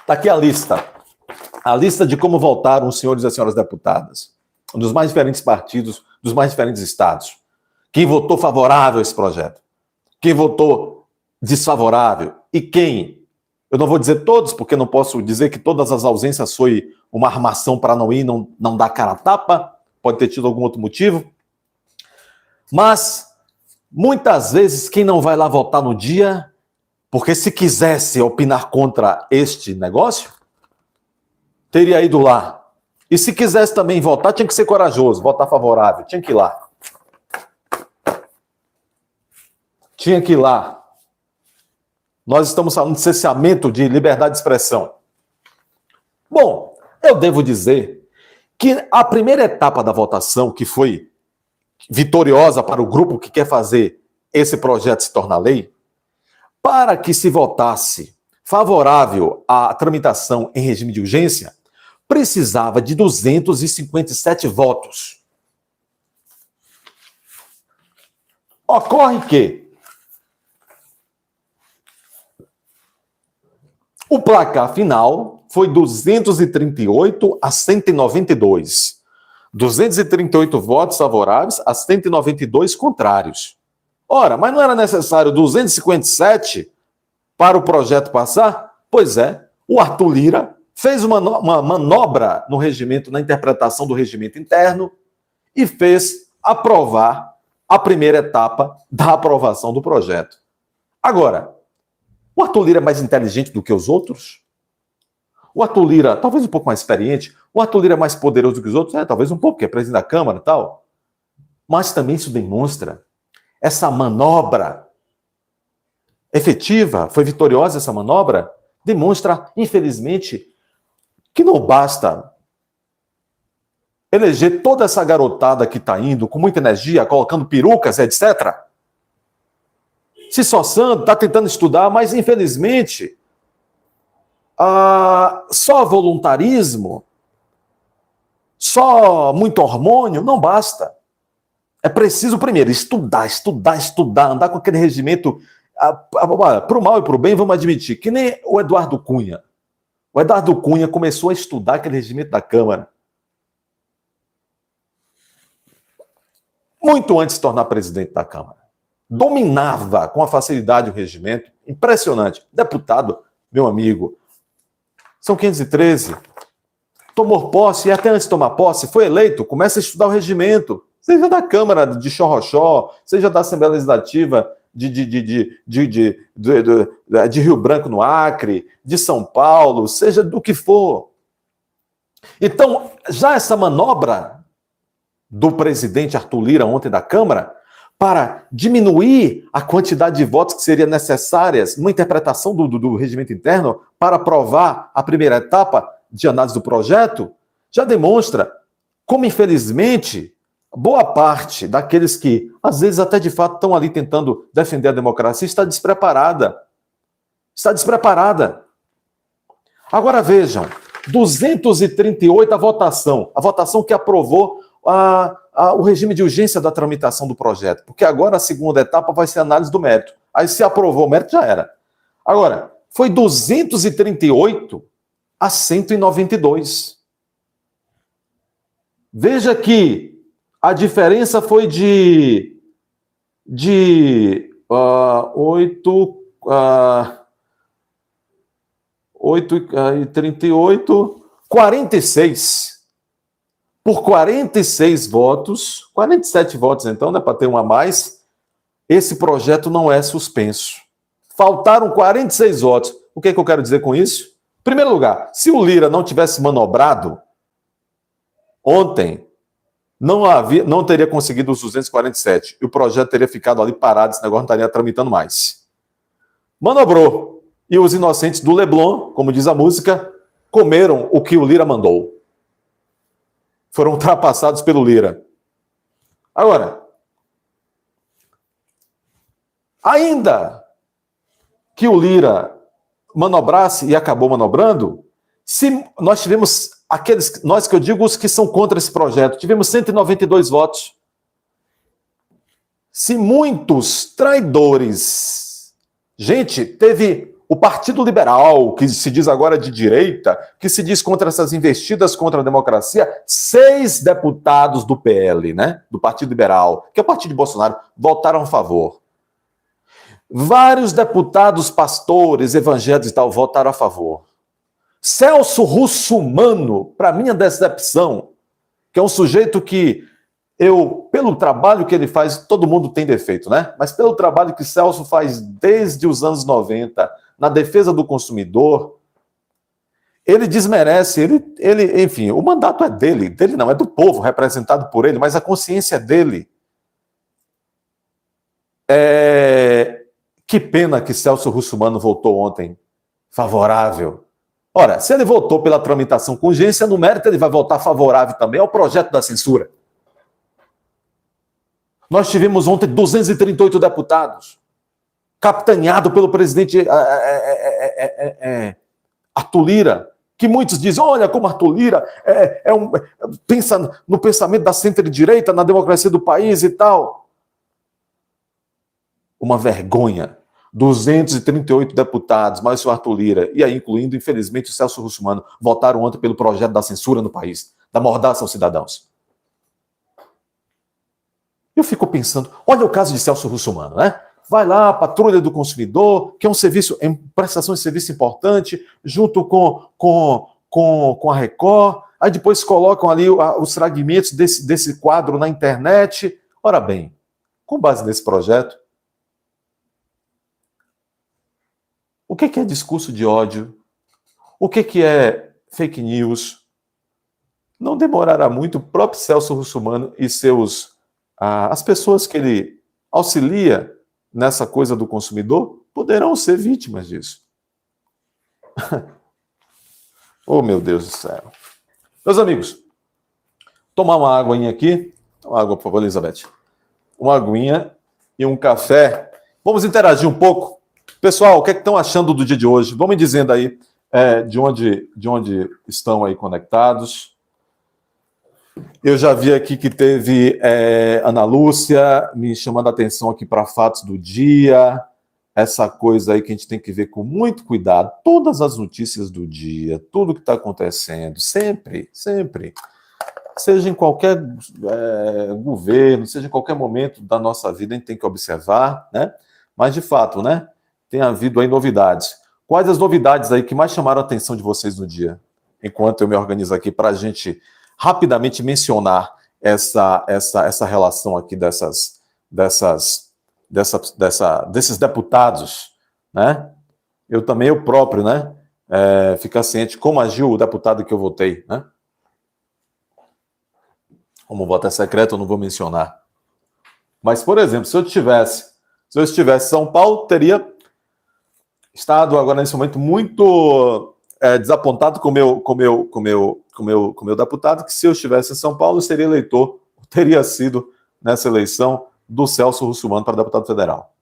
Está aqui a lista de como votaram os senhores e as senhoras deputadas, dos mais diferentes partidos, dos mais diferentes estados. Quem votou favorável a esse projeto? Quem votou desfavorável? E quem? Eu não vou dizer todos, porque não posso dizer que todas as ausências foi uma armação para não ir, não dar cara a tapa, pode ter tido algum outro motivo. Mas, muitas vezes, quem não vai lá votar no dia, porque se quisesse opinar contra este negócio, teria ido lá E se quisesse também votar, tinha que ser corajoso, votar favorável, tinha que ir lá. Tinha que ir lá. Nós estamos falando de cerceamento de liberdade de expressão. Bom, eu devo dizer que a primeira etapa da votação, que foi vitoriosa para o grupo que quer fazer esse projeto se tornar lei, para que se votasse favorável à tramitação em regime de urgência, precisava de 257 votos. Ocorre que o placar final foi 238 a 192. 238 votos favoráveis a 192 contrários. Ora, mas não era necessário 257 para o projeto passar? Pois é, o Arthur Lira fez uma manobra no regimento, na interpretação do regimento interno, e fez aprovar a primeira etapa da aprovação do projeto. Agora, o Arthur Lira é mais inteligente do que os outros? O Arthur Lira, talvez um pouco mais experiente, o Arthur Lira é mais poderoso do que os outros? Talvez um pouco, porque é presidente da Câmara e tal. Mas também isso demonstra essa manobra efetiva, foi vitoriosa essa manobra, demonstra, infelizmente, que não basta eleger toda essa garotada que está indo com muita energia, colocando perucas, etc., se esforçando, está tentando estudar, mas, infelizmente, só voluntarismo, só muito hormônio, não basta. É preciso, primeiro, estudar, andar com aquele regimento, para o mal e para o bem, vamos admitir, que nem o Eduardo Cunha. O Eduardo Cunha começou a estudar aquele regimento da Câmara muito antes de se tornar presidente da Câmara. Dominava com a facilidade o regimento, impressionante. Deputado, meu amigo, são 513, tomou posse, e até antes de tomar posse, foi eleito, começa a estudar o regimento, seja da Câmara de Xorroxó, seja da Assembleia Legislativa de Rio Branco, no Acre, de São Paulo, seja do que for. Então, já essa manobra do presidente Arthur Lira ontem da Câmara, para diminuir a quantidade de votos que seriam necessárias numa interpretação do regimento interno para aprovar a primeira etapa de análise do projeto, já demonstra como, infelizmente, boa parte daqueles que, às vezes, até de fato estão ali tentando defender a democracia, está despreparada. Está despreparada. Agora vejam, 238 a votação que aprovou o regime de urgência da tramitação do projeto, porque agora a segunda etapa vai ser a análise do mérito. Aí se aprovou o mérito, já era. Agora, foi 238 a 192. Veja que a diferença foi de 46. Por 46 votos, 47 votos então, né, para ter um a mais, esse projeto não é suspenso. Faltaram 46 votos. O que é que eu quero dizer com isso? Em primeiro lugar, se o Lira não tivesse manobrado ontem, não teria conseguido os 247. E o projeto teria ficado ali parado, esse negócio não estaria tramitando mais. Manobrou. E os inocentes do Leblon, como diz a música, comeram o que o Lira mandou. Foram ultrapassados pelo Lira. Agora, ainda que o Lira manobrasse e acabou manobrando, se nós tivemos nós que eu digo os que são contra esse projeto, tivemos 192 votos. Se muitos traidores, gente, teve o Partido Liberal, que se diz agora de direita, que se diz contra essas investidas contra a democracia, 6 deputados do PL, né, do Partido Liberal, que é o partido de Bolsonaro, votaram a favor. Vários deputados, pastores, evangélicos e tal, votaram a favor. Celso Russomano, para minha decepção, que é um sujeito que pelo trabalho que ele faz, todo mundo tem defeito, né? Mas pelo trabalho que Celso faz desde os anos 90, na defesa do consumidor, ele desmerece, enfim, o mandato é dele não, é do povo, representado por ele, mas a consciência é dele. Que pena que Celso Russomano votou ontem favorável. Ora, se ele votou pela tramitação com urgência, no mérito ele vai votar favorável também ao projeto da censura. Nós tivemos ontem 238 deputados, capitaneado pelo presidente Arthur Lira, que muitos dizem, olha como Arthur Lira pensa no pensamento da centro-direita, na democracia do país e tal. Uma vergonha. 238 deputados, mais o Arthur Lira, e aí incluindo, infelizmente, o Celso Russomano, votaram ontem pelo projeto da censura no país, da mordaça aos cidadãos. Eu fico pensando, olha o caso de Celso Russomano, né? Vai lá, Patrulha do Consumidor, que é um serviço, prestação de serviço importante, junto com a Record, aí depois colocam ali os fragmentos desse quadro na internet. Ora bem, com base nesse projeto, o que é discurso de ódio? O que é fake news? Não demorará muito, o próprio Celso Russomano e as pessoas que ele auxilia nessa coisa do consumidor poderão ser vítimas disso. Oh, meu Deus do céu. Meus amigos, tomar uma aguinha aqui. Uma água, por favor, Elizabeth. Uma aguinha e um café. Vamos interagir um pouco. Pessoal, o que é que estão achando do dia de hoje? Vão me dizendo aí de onde estão aí conectados. Eu já vi aqui que teve Ana Lúcia me chamando a atenção aqui para fatos do dia. Essa coisa aí que a gente tem que ver com muito cuidado. Todas as notícias do dia, tudo que está acontecendo, sempre. Seja em qualquer governo, seja em qualquer momento da nossa vida, a gente tem que observar, né? Mas, de fato, né? Tem havido aí novidades. Quais as novidades aí que mais chamaram a atenção de vocês no dia? Enquanto eu me organizo aqui para a gente rapidamente mencionar essa relação aqui desses deputados, né? Eu próprio, né? Ficar ciente como agiu o deputado que eu votei, né? Como o voto é secreto, eu não vou mencionar. Mas, por exemplo, se eu estivesse em São Paulo, teria estado agora nesse momento muito desapontado com o meu deputado, que se eu estivesse em São Paulo, eu seria eleitor, teria sido nessa eleição do Celso Russomano para deputado federal.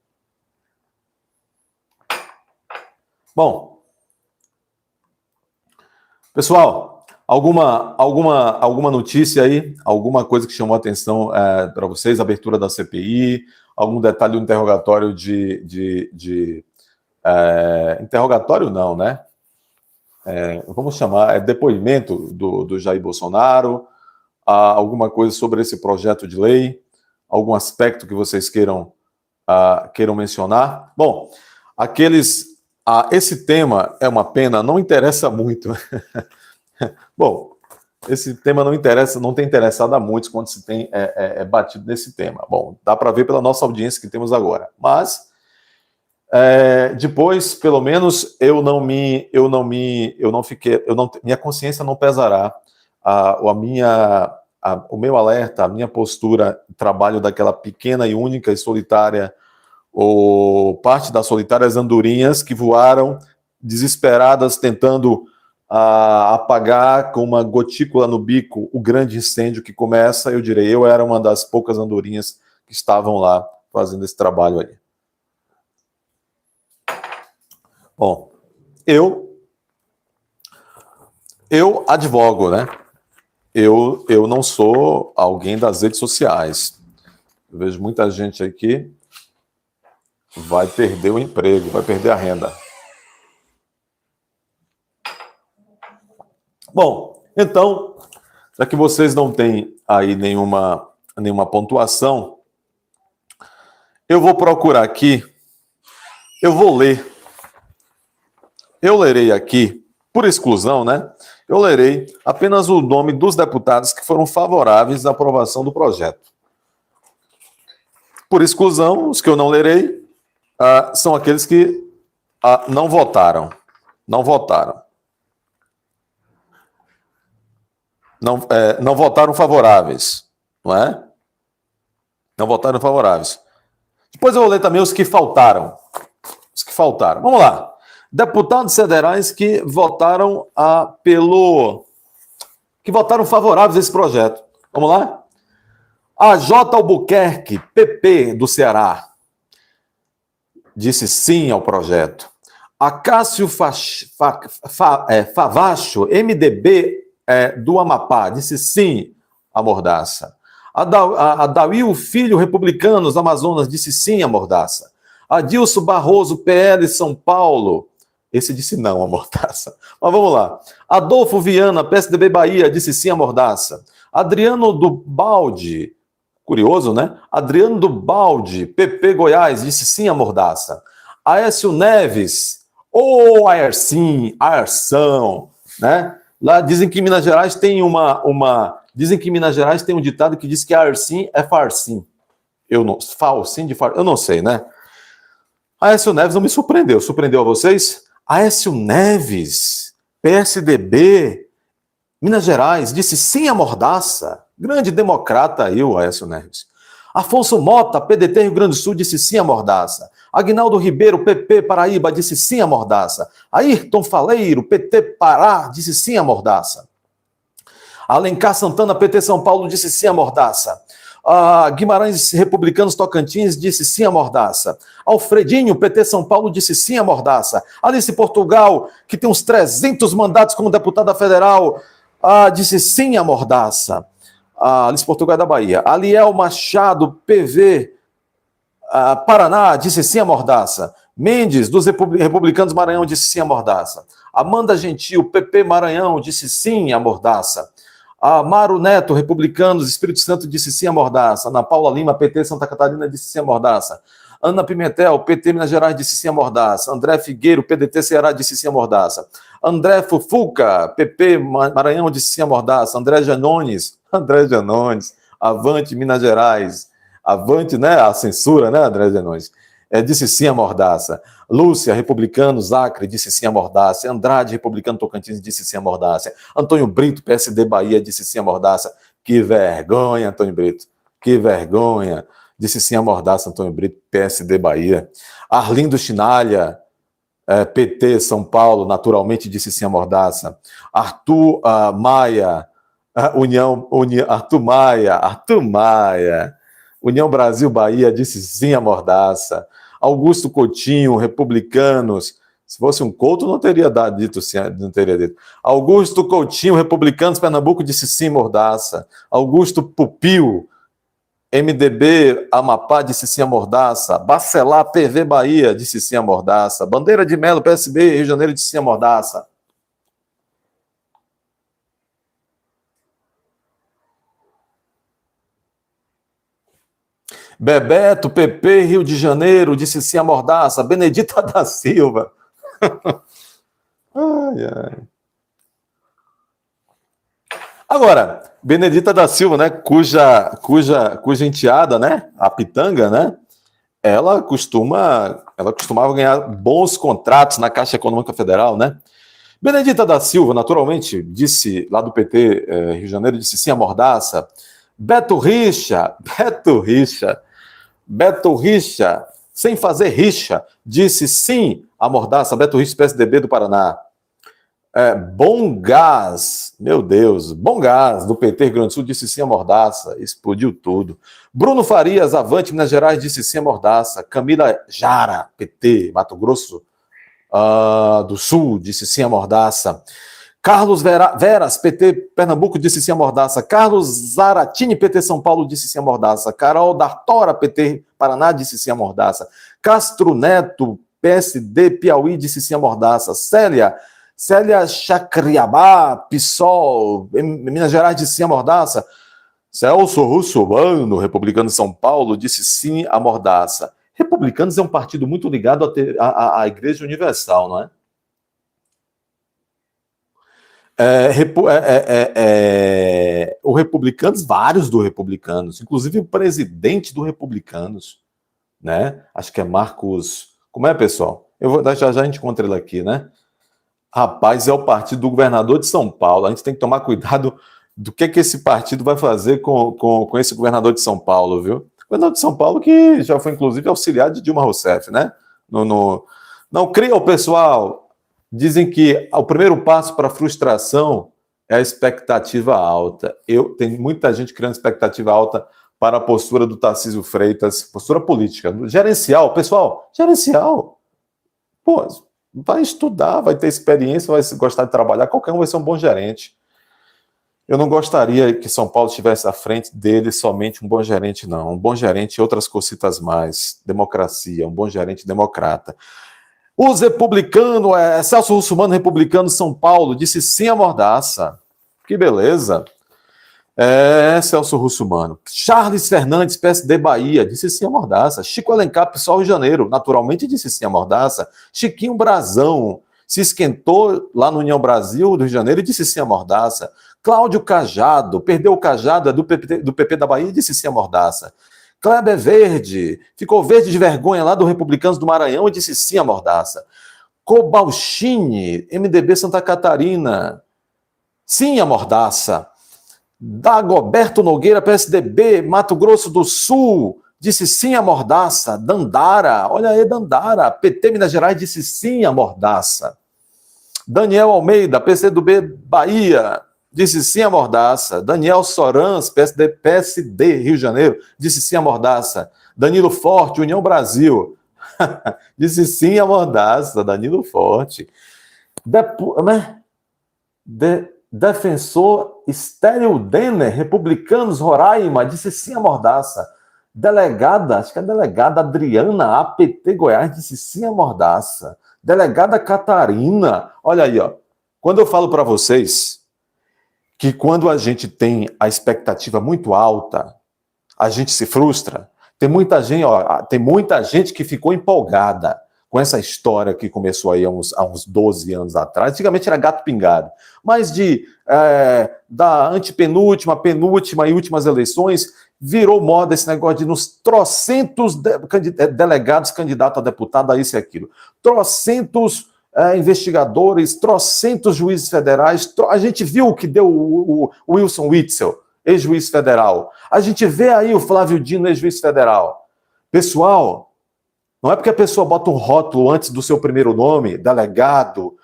Bom, pessoal, alguma notícia aí, alguma coisa que chamou a atenção para vocês, abertura da CPI, algum detalhe do interrogatório interrogatório não, né? Vamos chamar, depoimento do Jair Bolsonaro, alguma coisa sobre esse projeto de lei, algum aspecto que vocês queiram mencionar. Bom, esse tema é uma pena, não interessa muito. Bom, esse tema não tem interessado a muitos quando se tem batido nesse tema. Bom, dá para ver pela nossa audiência que temos agora, mas depois, pelo menos, minha consciência não pesará o meu alerta, a minha postura, trabalho daquela pequena e única e solitária, ou parte das solitárias andorinhas que voaram desesperadas, tentando apagar com uma gotícula no bico o grande incêndio que começa. Eu era uma das poucas andorinhas que estavam lá fazendo esse trabalho aí. Bom, eu advogo, né? Eu não sou alguém das redes sociais. Eu vejo muita gente aqui vai perder o emprego, vai perder a renda. Bom, então, já que vocês não têm aí nenhuma pontuação, eu vou procurar aqui, eu vou ler. Eu lerei aqui, por exclusão, né? Eu lerei apenas o nome dos deputados que foram favoráveis à aprovação do projeto. Por exclusão, os que eu não lerei são aqueles que não votaram. Não votaram. não votaram favoráveis, não é? Não votaram favoráveis. Depois eu vou ler também os que faltaram. Os que faltaram. Vamos lá. Deputados federais que votaram que votaram favoráveis a esse projeto. Vamos lá? A J. Albuquerque, PP do Ceará, disse sim ao projeto. A Cássio Favacho, MDB do Amapá, disse sim à mordaça. A Dawil Filho, Republicanos, Amazonas, disse sim à mordaça. Adilson Barroso, PL, São Paulo, esse disse não à mordaça. Mas vamos lá. Adolfo Viana, PSDB Bahia, disse sim à mordaça. Adriano do Balde, curioso, né? Adriano do Balde, PP Goiás, disse sim à mordaça. Aécio Neves, Aerção, né? Lá dizem que em Minas Gerais tem dizem que em Minas Gerais tem um ditado que diz que Aercim é farcim. Eu não sei, né? Aécio Neves não me surpreendeu. Surpreendeu a vocês? Aécio Neves, PSDB, Minas Gerais, disse sim à mordaça. Grande democrata aí, o Aécio Neves. Afonso Mota, PDT Rio Grande do Sul, disse sim à mordaça. Aguinaldo Ribeiro, PP Paraíba, disse sim à mordaça. Ayrton Faleiro, PT Pará, disse sim à mordaça. Alencar Santana, PT São Paulo, disse sim à mordaça. Guimarães Republicanos Tocantins, disse sim à mordaça. Alfredinho, PT São Paulo, disse sim à mordaça. Alice Portugal, que tem uns 300 mandatos como deputada federal, disse sim à mordaça. Alice Portugal é da Bahia. Aliel Machado, PV, Paraná, disse sim à mordaça. Mendes, dos Republicanos Maranhão, disse sim à mordaça. Amanda Gentil, PP Maranhão, disse sim à mordaça. Amaro Neto, Republicanos, Espírito Santo, disse sim à mordaça. Ana Paula Lima, PT Santa Catarina, disse sim à mordaça. Ana Pimentel, PT Minas Gerais, disse sim à mordaça. André Figueiro, PDT Ceará, disse sim à mordaça. André Fufuca, PP Maranhão, disse sim à mordaça. André Janones, Avante Minas Gerais. Avante, né? A censura, né, André Janones? Disse sim à mordaça. Lúcia, Republicanos, Acre, disse sim à mordaça. Andrade, Republicano Tocantins, disse sim à mordaça. Antônio Brito, PSD Bahia, disse sim à mordaça. Que vergonha, Antônio Brito. Que vergonha. Disse sim à mordaça, Antônio Brito, PSD Bahia. Arlindo Chinalha, PT São Paulo, naturalmente disse sim à mordaça. Arthur Maia, Arthur Maia. União Brasil Bahia, disse sim à mordaça. Augusto Coutinho, Republicanos. Se fosse um Couto, não teria dito sim, não teria dito. Augusto Coutinho, Republicanos, Pernambuco, disse sim, mordaça. Augusto Pupil, MDB, Amapá, disse sim à mordaça. Bacelar, PV Bahia, disse sim à mordaça. Bandeira de Melo, PSB, Rio de Janeiro, disse sim à mordaça. Bebeto, PP, Rio de Janeiro, disse sim à mordaça. Benedita da Silva. Ai, ai. Agora, Benedita da Silva, né, cuja enteada, né, a Pitanga, né, ela costumava ganhar bons contratos na Caixa Econômica Federal, né? Benedita da Silva, naturalmente, disse, lá do PT, Rio de Janeiro, disse sim à mordaça. Beto Richa, sem fazer rixa, disse sim à mordaça. Beto Richa, PSDB do Paraná. Bom Gás, meu Deus, Bom Gás, do PT Rio Grande do Sul, disse sim à mordaça, explodiu tudo. Bruno Farias, Avante, Minas Gerais, disse sim à mordaça. Camila Jara, PT, Mato Grosso do Sul, disse sim à mordaça. Carlos Veras, PT Pernambuco, disse sim à mordaça. Carlos Zaratini, PT São Paulo, disse sim à mordaça. Carol Dartora, PT Paraná, disse sim à mordaça. Castro Neto, PSD Piauí, disse sim à mordaça. Célia Chacriabá, PSOL, Minas Gerais, disse sim à mordaça. Celso Russomano, Republicano de São Paulo, disse sim à mordaça. Republicanos é um partido muito ligado à Igreja Universal, não é? O Republicanos, vários do Republicanos, inclusive o presidente do Republicanos, né? Acho que é Marcos. Como é, pessoal? Já a gente encontra ele aqui, né? Rapaz, é o partido do governador de São Paulo. A gente tem que tomar cuidado do que esse partido vai fazer com esse governador de São Paulo, viu? O governador de São Paulo que já foi, inclusive, auxiliar de Dilma Rousseff, né? Não cria o pessoal. Dizem que o primeiro passo para a frustração é a expectativa alta. Tem muita gente criando expectativa alta para a postura do Tarcísio Freitas, postura política, gerencial. Pessoal, gerencial. Pô, vai estudar, vai ter experiência, vai gostar de trabalhar, qualquer um vai ser um bom gerente. Eu não gostaria que São Paulo estivesse à frente dele somente um bom gerente, não. Um bom gerente e outras cositas mais. Democracia, um bom gerente democrata. Os republicanos, Celso Russomano, republicano de São Paulo, disse sim à mordaça. Que beleza. Celso Russomano. Charles Fernandes, PSD Bahia, disse sim à mordaça. Chico Alencar, PSOL Rio de Janeiro, naturalmente disse sim à mordaça. Chiquinho Brazão se esquentou lá no União Brasil do Rio de Janeiro e disse sim à mordaça. Cláudio Cajado, perdeu o Cajado, do PP da Bahia, e disse sim à mordaça. Kleber Verde, ficou verde de vergonha lá do Republicanos do Maranhão e disse sim à mordaça. Cobalcini, MDB Santa Catarina, sim à mordaça. Dagoberto Nogueira, PSDB, Mato Grosso do Sul, disse sim à mordaça. Dandara, olha aí, Dandara, PT Minas Gerais, disse sim à mordaça. Daniel Almeida, PCdoB Bahia, disse sim à mordaça. Daniel Sorans, PSD Rio de Janeiro, disse sim à mordaça. Danilo Forte, União Brasil, disse sim à mordaça. Danilo Forte. Defensor Estéreo Denner, Republicanos Roraima, disse sim à mordaça. Delegada, acho que é a delegada Adriana, APT Goiás, disse sim à mordaça. Delegada Catarina, olha aí, ó. Quando eu falo para vocês que quando a gente tem a expectativa muito alta, a gente se frustra. Tem muita gente que ficou empolgada com essa história que começou aí há uns 12 anos atrás. Antigamente era gato pingado. Mas da antepenúltima, penúltima e últimas eleições, virou moda esse negócio de nos trocentos delegados candidatos a deputado, a isso e aquilo. Trocentos investigadores, trocentos juízes federais. A gente viu o que deu o Wilson Witzel, ex-juiz federal. A gente vê aí o Flávio Dino, ex-juiz federal. Pessoal, não é porque a pessoa bota um rótulo antes do seu primeiro nome, delegado,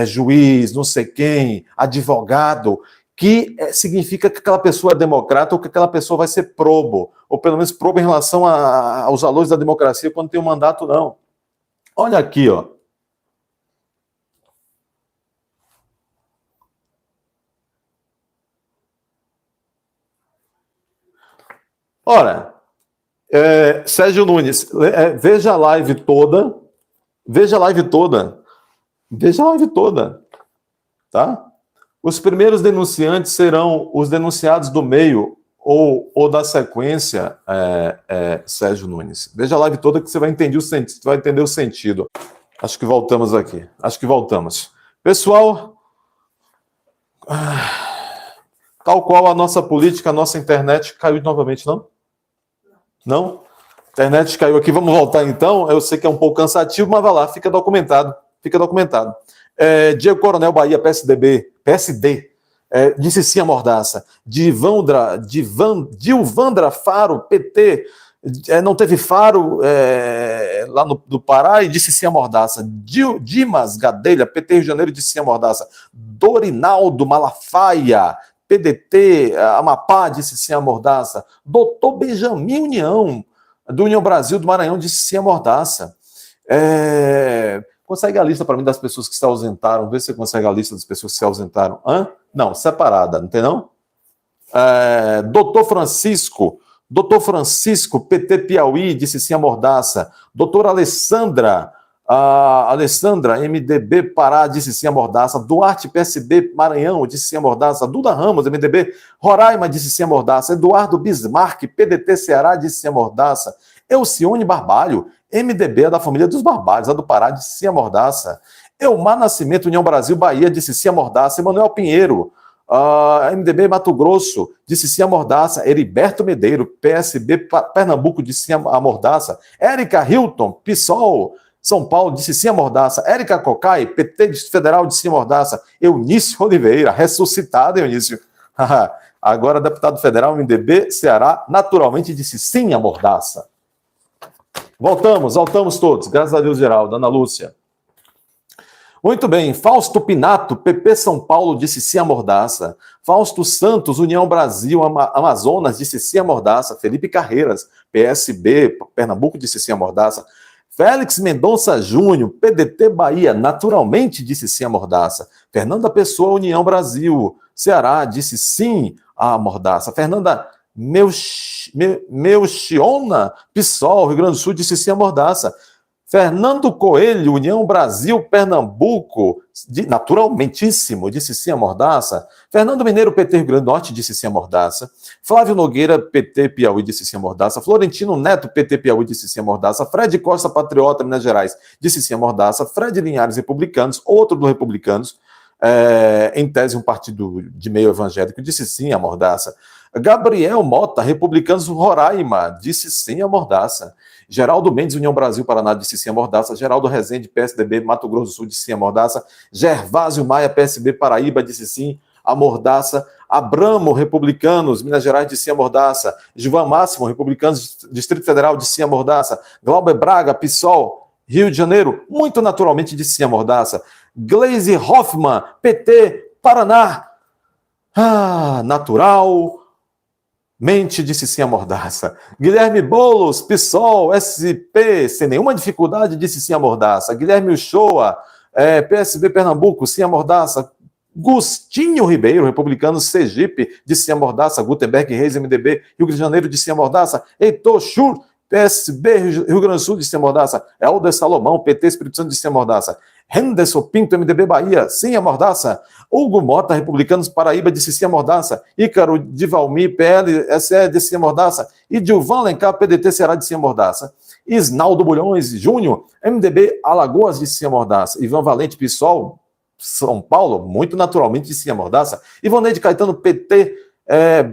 juiz, não sei quem, advogado, que significa que aquela pessoa é democrata ou que aquela pessoa vai ser probo, ou pelo menos probo em relação aos valores da democracia quando tem um mandato, não. Olha aqui, ó. Ora, Sérgio Nunes, veja a live toda, tá? Os primeiros denunciantes serão os denunciados do meio ou da sequência, Sérgio Nunes. Veja a live toda que você vai entender o sentido. Acho que voltamos aqui. Pessoal, tal qual a nossa política, a nossa internet caiu novamente, não? Não? A internet caiu aqui, vamos voltar então. Eu sei que é um pouco cansativo, mas vai lá, fica documentado. Diego Coronel Bahia, PSD, disse sim à mordaça. Dilvandra Faro, PT, não teve Faro lá no Pará e disse sim à mordaça. Dimas Gadelha, PT Rio de Janeiro, disse sim à mordaça. Dorinaldo Malafaia, PDT, Amapá, disse sim à mordaça. Doutor Benjamin União, do União Brasil, do Maranhão, disse sim à mordaça. Consegue a lista para mim das pessoas que se ausentaram? Vê se você consegue a lista das pessoas que se ausentaram. Não, separada, não tem não? Doutor Francisco, PT Piauí, disse sim à mordaça. Doutora Alessandra, MDB Pará, disse sim à mordaça. Duarte, PSB Maranhão, disse sim à mordaça. Duda Ramos, MDB Roraima, disse sim à mordaça. Eduardo Bismarck, PDT Ceará, disse sim à mordaça. Elcione Barbalho, MDB da família dos Barbalhos, a do Pará, disse sim à mordaça. Elmar Nascimento, União Brasil, Bahia, disse sim à mordaça. Emanuel Pinheiro, MDB Mato Grosso, disse sim à mordaça. Heriberto Medeiro, PSB Pernambuco, disse sim à mordaça. Érica Hilton, PSOL, São Paulo, disse sim à mordaça. Érica Cocai, PT Federal, disse sim à mordaça. Eunício Oliveira, ressuscitado Eunício. Agora, deputado federal, MDB, Ceará, naturalmente disse sim à mordaça. Voltamos todos. Graças a Deus, Geraldo. Ana Lúcia. Muito bem. Fausto Pinato, PP São Paulo, disse sim à mordaça. Fausto Santos, União Brasil, Amazonas, disse sim à mordaça. Felipe Carreiras, PSB, Pernambuco, disse sim à mordaça. Félix Mendonça Júnior, PDT Bahia, naturalmente disse sim à mordaça. Fernanda Pessoa, União Brasil, Ceará, disse sim à mordaça. Fernanda Meuchiona, PSOL, Rio Grande do Sul, disse sim à mordaça. Fernando Coelho, União Brasil, Pernambuco, naturalmentíssimo, disse sim à mordaça. Fernando Mineiro, PT Rio Grande do Norte, disse sim à mordaça. Flávio Nogueira, PT Piauí, disse sim à mordaça. Florentino Neto, PT Piauí, disse sim à mordaça. Fred Costa, Patriota, Minas Gerais, disse sim à mordaça. Fred Linhares, Republicanos, outro dos Republicanos, em tese um partido de meio evangélico, disse sim à mordaça. Gabriel Mota, Republicanos Roraima, disse sim à mordaça. Geraldo Mendes, União Brasil, Paraná, disse sim à mordaça. Geraldo Rezende, PSDB, Mato Grosso do Sul, disse sim à mordaça. Gervásio Maia, PSB, Paraíba, disse sim à mordaça. Abramo, Republicanos, Minas Gerais, disse sim à mordaça. Gilvan Máximo, Republicanos, Distrito Federal, disse sim à mordaça. Glauber Braga, PSOL, Rio de Janeiro, muito naturalmente disse sim à mordaça. Gleisi Hoffmann, PT, Paraná, natural... Mente disse sim à mordaça. Guilherme Boulos, PSOL, SP, sem nenhuma dificuldade, disse sim à mordaça. Guilherme Uchoa, PSB Pernambuco, sim à mordaça. Gustinho Ribeiro, Republicano Sergipe, disse sim à mordaça. Gutenberg Reis, MDB, Rio de Janeiro, disse sim à mordaça. Heitor Schur, PSB Rio Grande do Sul, disse sim à mordaça. Helder Salomão, PT Espírito Santo, disse sim à mordaça. Henderson Pinto, MDB Bahia, sim à mordaça. Hugo Mota, Republicanos Paraíba, disse sim à mordaça. Ícaro de Valmir, PL, SE, disse sim à mordaça. E Dilvan Lencar, PDT Ceará, disse sim à mordaça. Isnaldo Bulhões Júnior, MDB Alagoas, disse sim à mordaça. Ivan Valente, PSOL, São Paulo, muito naturalmente, disse sim à mordaça. Ivaneide Caetano, PT,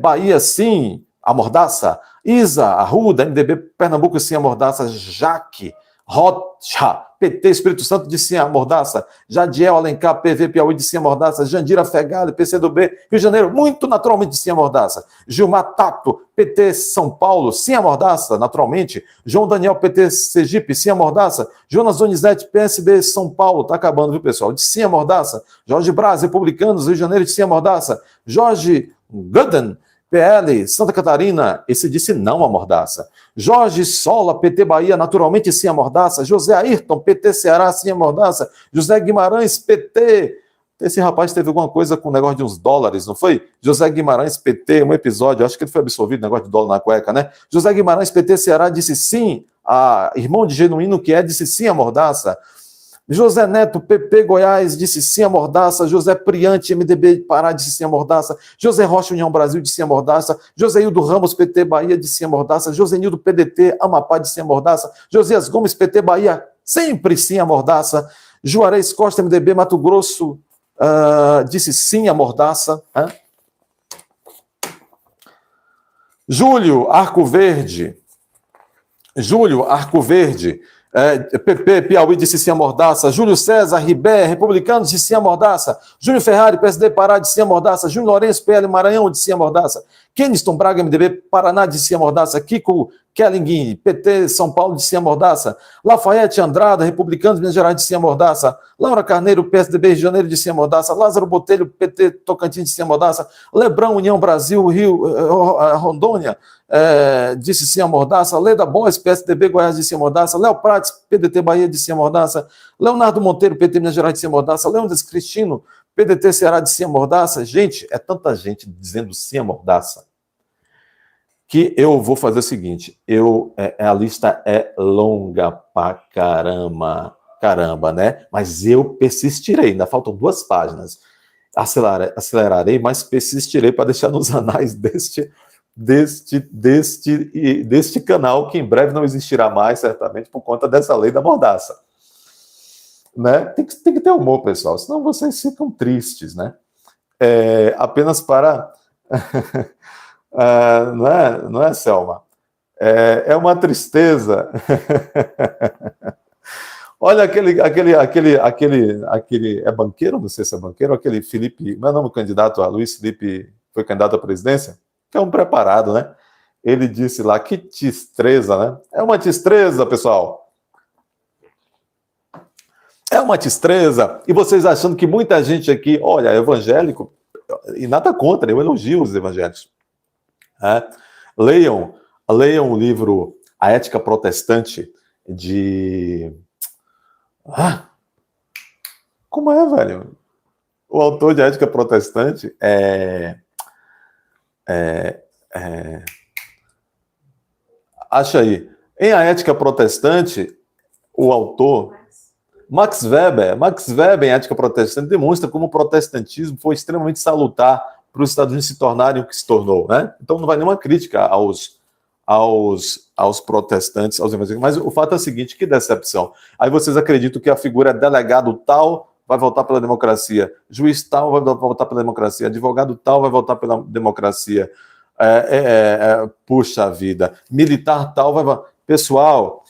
Bahia, sim à mordaça. Isa Arruda, MDB Pernambuco, sim à mordaça. Jaque Rocha, PT Espírito Santo, disse sim à mordaça. Jadiel Alencar, PV Piauí, disse sim à mordaça. Jandira Fegali, PCdoB, Rio de Janeiro, muito naturalmente, disse sim à mordaça. Gilmar Tato, PT São Paulo, sim à mordaça, naturalmente. João Daniel, PT Sergipe, sim à mordaça. Jonas Donizete, PSB São Paulo, tá acabando, viu, pessoal? Disse sim à mordaça. Jorge Braz, Republicanos, Rio de Janeiro, disse sim à mordaça. Jorge Gooden, PL, Santa Catarina, esse disse não à mordaça. Jorge Sola, PT Bahia, naturalmente sim à mordaça. José Ayrton, PT Ceará, sim à mordaça. José Guimarães, PT. Esse rapaz teve alguma coisa com o negócio de uns dólares, não foi? José Guimarães, PT, um episódio, acho que ele foi absolvido, negócio de dólar na cueca, né? José Guimarães, PT Ceará, disse sim. Irmão de Genuíno que é, disse sim à mordaça. José Neto, PP Goiás, disse sim à mordaça. José Priante, MDB Pará, disse sim à mordaça. José Rocha, União Brasil, disse sim à mordaça. José Hildo Ramos, PT Bahia, disse sim à mordaça. José Nildo, PDT, Amapá, disse sim à mordaça. Josias Gomes, PT Bahia, sempre sim à mordaça. Juarez Costa, MDB Mato Grosso, disse sim à mordaça. Júlio Arco Verde, PP, Piauí, disse sim à mordaça. Júlio César, Ribé, Republicanos, disse sim à mordaça. Júnior Ferrari, PSD Pará, disse sim à mordaça. Júnior Lourenço, PL Maranhão, disse sim à mordaça. Keniston Braga, MDB Paraná, disse sim à mordaça. Kiko Kelling, PT São Paulo, disse sim à mordaça. Lafayette Andrada, Republicanos, Minas Gerais, disse sim à mordaça. Laura Carneiro, PSDB Rio de Janeiro, disse sim à mordaça. Lázaro Botelho, PT Tocantins, disse sim à mordaça. Lebrão, União Brasil, Rio, Rondônia, disse sim à mordaça. Leda Boys, PSDB Goiás, disse sim à mordaça. Léo Prates, PDT Bahia, disse sim à mordaça. Leonardo Monteiro, PT Minas Gerais, disse sim à mordaça. Leônidas Cristino, PDT Ceará, disse sim à mordaça. Gente, é tanta gente dizendo sim à mordaça que eu vou fazer o seguinte, a lista é longa pra caramba, né? Mas eu persistirei, ainda faltam 2 páginas. Acelerarei, mas persistirei para deixar nos anais deste canal, que em breve não existirá mais, certamente, por conta dessa lei da mordaça. Né? Tem que ter humor, pessoal, senão vocês ficam tristes, né? Apenas para... não é, Selma? É uma tristeza. Olha aquele é banqueiro? Não sei se é banqueiro, aquele Felipe, meu nome é candidato a Luiz Felipe foi candidato à presidência, que é um preparado, né? Ele disse lá, que destreza, né? É uma destreza, pessoal. É uma destreza. E vocês achando que muita gente aqui, olha, é evangélico, e nada contra, eu elogio os evangélicos. Leiam o livro A Ética Protestante de... como é, velho? O autor de Ética Protestante acha aí. Em A Ética Protestante, o autor... Max Weber, em Ética Protestante, demonstra como o protestantismo foi extremamente salutar para os Estados Unidos se tornarem o que se tornou, né? Então não vai nenhuma crítica aos protestantes, aos evangélicos, mas o fato é o seguinte, que decepção. Aí vocês acreditam que a figura delegado tal vai voltar pela democracia, juiz tal vai voltar pela democracia, advogado tal vai voltar pela democracia, puxa vida, militar tal vai... Pessoal,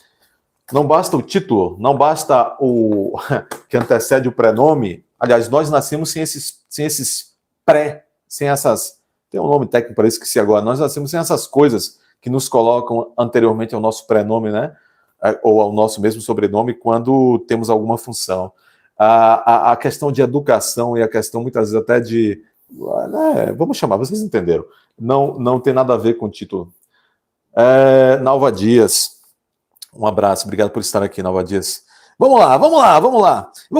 não basta o título, não basta o que antecede o prenome. Aliás, nós nascemos sem essas... Tem um nome técnico para isso, esqueci agora. Nós nascemos sem essas coisas que nos colocam anteriormente ao nosso prenome, né? Ou ao nosso mesmo sobrenome, quando temos alguma função. A questão de educação e a questão, muitas vezes, até de... vamos chamar, vocês entenderam. Não tem nada a ver com o título. Nalva Dias... Um abraço, obrigado por estar aqui, Nalva Dias. Vamos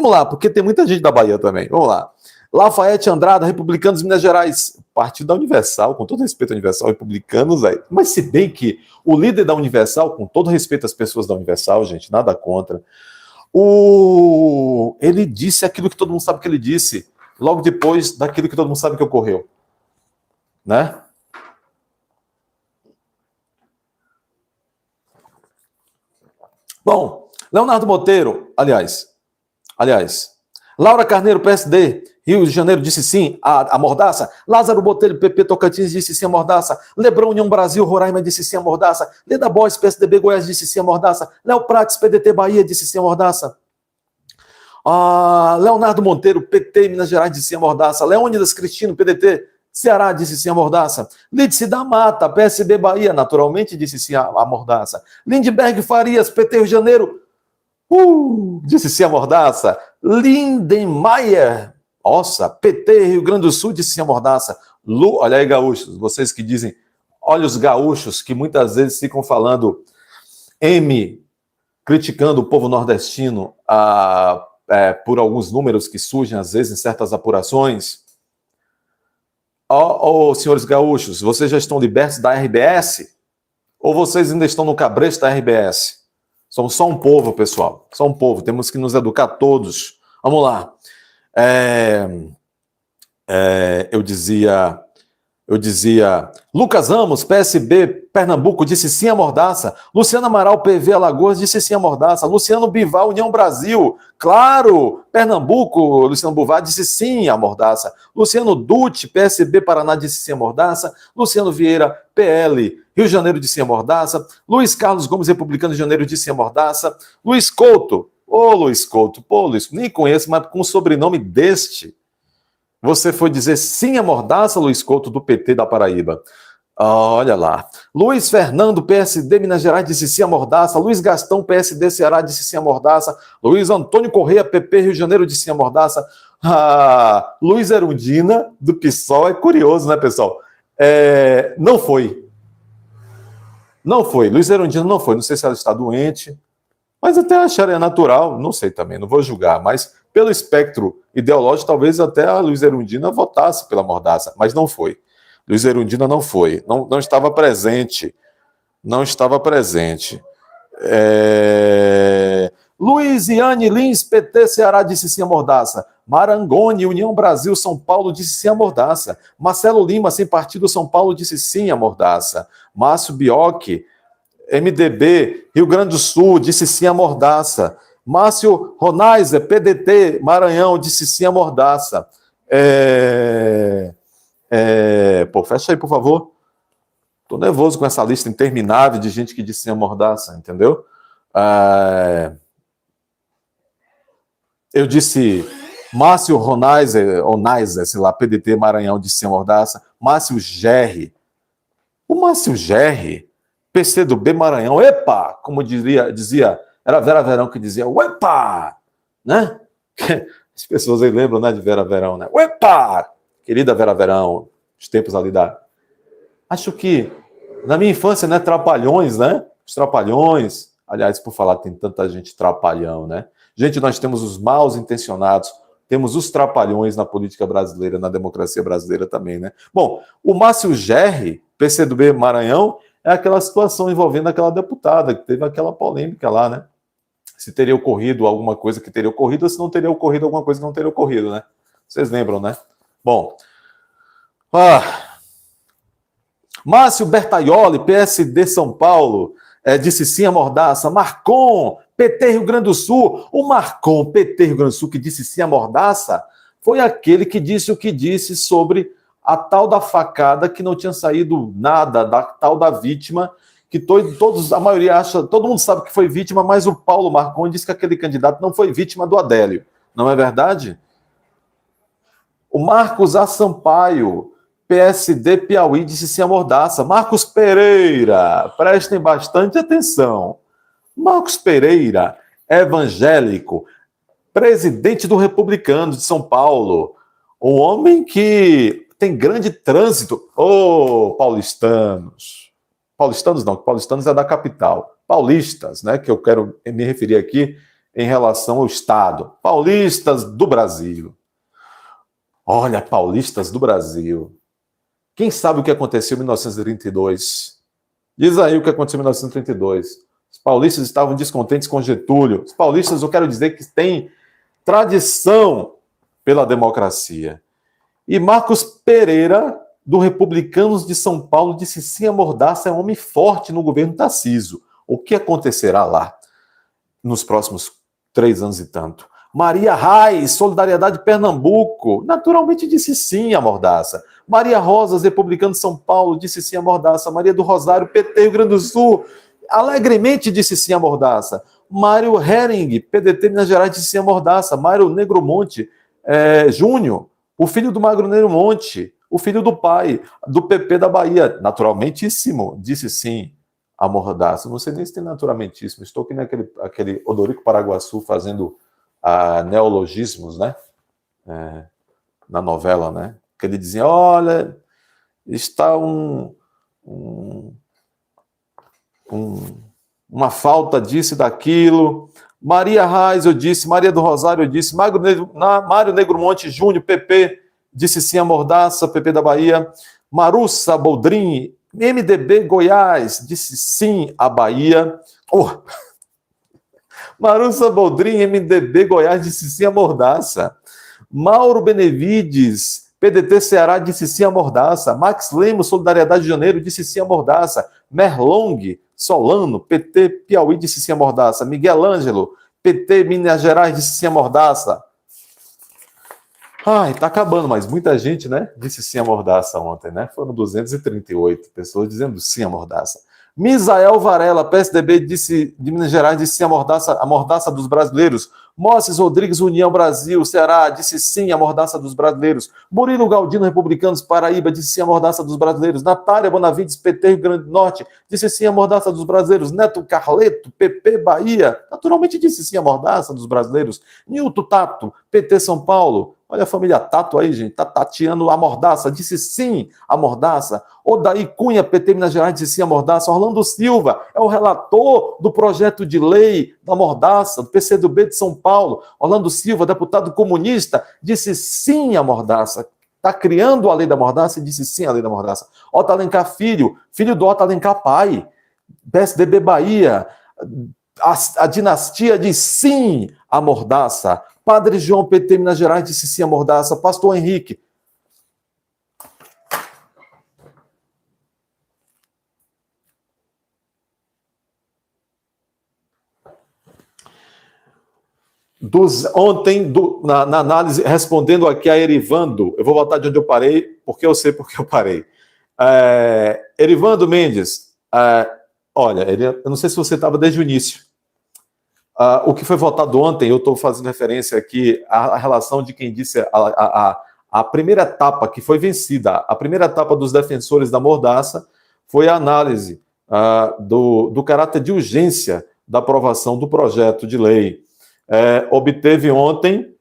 lá, porque tem muita gente da Bahia também. Vamos lá. Lafayette Andrada, Republicanos de Minas Gerais. Partido da Universal, com todo respeito à Universal, Republicanos aí. Mas se bem que o líder da Universal, com todo respeito às pessoas da Universal, gente, nada contra, ele disse aquilo que todo mundo sabe que ele disse, logo depois daquilo que todo mundo sabe que ocorreu. Né? Bom, Leonardo Monteiro, aliás, Laura Carneiro, PSD, Rio de Janeiro, disse sim à mordaça. Lázaro Botelho, PP Tocantins, disse sim à mordaça. Lebrão, União Brasil, Roraima, disse sim à mordaça. Leda Boys, PSDB, Goiás, disse sim à mordaça. Léo Prates, PDT, Bahia, disse sim à mordaça. Leonardo Monteiro, PT, Minas Gerais, disse sim à mordaça. Leônidas Cristino, PDT, Ceará, disse sim à mordaça. Lídice da Mata, PSB Bahia, naturalmente, disse sim à mordaça. Lindbergh Farias, PT Rio de Janeiro, disse sim à mordaça. Lindenmayer, nossa, PT Rio Grande do Sul, disse sim à mordaça. Olha aí, gaúchos, vocês que dizem, olha os gaúchos que muitas vezes ficam falando criticando o povo nordestino por alguns números que surgem às vezes em certas apurações. Senhores gaúchos, vocês já estão libertos da RBS? Ou vocês ainda estão no cabresto da RBS? Somos só um povo, pessoal. Só um povo. Temos que nos educar todos. Vamos lá. Eu dizia... Lucas Ramos, PSB, Pernambuco, disse sim à mordaça. Luciano Amaral, PV, Alagoas, disse sim à mordaça. Luciano Bivar, União Brasil, claro. Pernambuco, Luciano Bivar, disse sim à mordaça. Luciano Dutti, PSB, Paraná, disse sim à mordaça. Luciano Vieira, PL, Rio de Janeiro, disse sim à mordaça. Luiz Carlos Gomes, Republicano de Janeiro, disse sim à mordaça. Luiz Couto, Luiz Couto, Luiz, nem conheço, mas com o sobrenome deste... Você foi dizer sim à mordaça, Luiz Couto, do PT da Paraíba. Olha lá. Luiz Fernando, PSD, Minas Gerais, disse sim à mordaça. Luiz Gastão, PSD, Ceará, disse sim à mordaça. Luiz Antônio Correia, PP, Rio de Janeiro, disse sim à mordaça. Luiz Erundina, do PSOL, é curioso, né, pessoal? Não foi. Luiz Erundina não foi. Não sei se ela está doente, mas até acharia natural, não sei também, não vou julgar, mas pelo espectro ideológico, talvez até a Luiz Erundina votasse pela mordaça, mas não foi. Luiz Erundina não foi, não estava presente. Luiziane Lins, PT Ceará, disse sim à mordaça. Marangoni, União Brasil, São Paulo, disse sim à mordaça. Marcelo Lima, sem partido, São Paulo, disse sim à mordaça. Márcio Biocchi, MDB, Rio Grande do Sul, disse sim à mordaça. Márcio Ronaiser, PDT, Maranhão, disse sim à mordaça. Fecha aí, por favor. Estou nervoso com essa lista interminável de gente que disse sim à mordaça, entendeu? Eu disse Márcio Ronaiser, sei lá, PDT, Maranhão, disse sim à mordaça. Márcio Gerri. O Márcio Gerri, PCdoB Maranhão, epa, como dizia, era Vera Verão que dizia, uepa, né? As pessoas aí lembram, né, de Vera Verão, né? Uepa, querida Vera Verão, os tempos ali da... Acho que, na minha infância, né, Trapalhões, né? Os Trapalhões, aliás, por falar, tem tanta gente trapalhão, né? Gente, nós temos os maus intencionados, temos os trapalhões na política brasileira, na democracia brasileira também, né? Bom, o Márcio Gerri, PCdoB Maranhão, é aquela situação envolvendo aquela deputada, que teve aquela polêmica lá, né? Se teria ocorrido alguma coisa que teria ocorrido, ou se não teria ocorrido alguma coisa que não teria ocorrido, né? Vocês lembram, né? Bom. Márcio Bertaioli, PSD São Paulo, disse sim à mordaça. Marcon, PT Rio Grande do Sul. O Marcon, PT Rio Grande do Sul, que disse sim à mordaça, foi aquele que disse o que disse sobre a tal da facada que não tinha saído nada, da tal da vítima, que todos, a maioria acha, todo mundo sabe que foi vítima, mas o Paulo Marcon disse que aquele candidato não foi vítima do Adélio. Não é verdade? O Marcos A. Sampaio, PSD Piauí, disse sim à mordaça. Marcos Pereira, prestem bastante atenção. Marcos Pereira, evangélico, presidente do Republicanos de São Paulo, um homem que tem grande trânsito. Paulistanos. Paulistanos não, paulistanos é da capital. Paulistas, né, que eu quero me referir aqui em relação ao Estado. Paulistas do Brasil. Olha, paulistas do Brasil. Quem sabe o que aconteceu em 1932? Diz aí o que aconteceu em 1932. Os paulistas estavam descontentes com Getúlio. Os paulistas, eu quero dizer que têm tradição pela democracia. E Marcos Pereira, do Republicanos de São Paulo, disse sim à mordaça, é um homem forte no governo Tarcísio. O que acontecerá lá nos próximos 3 anos e tanto? Maria Reis, Solidariedade Pernambuco, naturalmente disse sim à mordaça. Maria Rosas, Republicano de São Paulo, disse sim à mordaça. Maria do Rosário, PT Rio Grande do Sul, alegremente disse sim à mordaça. Mário Hering, PDT Minas Gerais, disse sim à mordaça. Mário Negromonte Júnior, o filho do Magro Negromonte, o filho do pai, do PP da Bahia, naturalmentíssimo, disse sim à mordaça. Não sei nem se tem naturalmentíssimo, estou aqui naquele Odorico Paraguaçu fazendo neologismos, né? Na novela, né? Que ele dizia, olha, está uma falta disso e daquilo. Maria Reis, eu disse. Maria do Rosário, eu disse. Mário Negromonte Júnior, PP, disse sim à mordaça, PP da Bahia. Marussa Boldrin, MDB Goiás, disse sim à Bahia. Marussa Boldrin, MDB Goiás, disse sim à mordaça. Mauro Benevides, PDT Ceará, disse sim à mordaça. Max Lemos, Solidariedade de Janeiro, disse sim à mordaça. Merlong Solano, PT Piauí, disse sim à mordaça. Miguel Ângelo, PT Minas Gerais, disse sim à mordaça. Ai, tá acabando, mas muita gente, né, disse sim à mordaça ontem, né? Foram 238 pessoas dizendo sim à mordaça. Misael Varela, PSDB de Minas Gerais, disse sim à mordaça dos brasileiros. Moses Rodrigues, União Brasil, Ceará, disse sim à mordaça dos brasileiros. Murilo Galdino, Republicanos, Paraíba, disse sim à mordaça dos brasileiros. Natália Bonavides, PT Rio Grande do Norte, disse sim à mordaça dos brasileiros. Neto Carleto, PP Bahia, naturalmente disse sim à mordaça dos brasileiros. Nilton Tato, PT São Paulo. Olha a família Tato aí, gente, tá tateando a mordaça, disse sim à mordaça. Odaí Cunha, PT Minas Gerais, disse sim à mordaça. Orlando Silva é o relator do projeto de lei da mordaça, do PCdoB de São Paulo. Orlando Silva, deputado comunista, disse sim à mordaça. Está criando a lei da mordaça e disse sim à lei da mordaça. Otto Alencar Filho, filho do Otto Alencar pai, PSDB Bahia, a dinastia diz sim à mordaça. Padre João, PT Minas Gerais, disse sim à mordaça. Pastor Henrique. Ontem, na análise, respondendo aqui a Erivando, eu vou voltar de onde eu parei, porque eu sei porque eu parei. Erivando Mendes, olha, eu não sei se você estava desde o início. O que foi votado ontem, eu estou fazendo referência aqui à relação de quem disse A primeira etapa que foi vencida, a primeira etapa dos defensores da mordaça foi a análise do caráter de urgência da aprovação do projeto de lei. Obteve ontem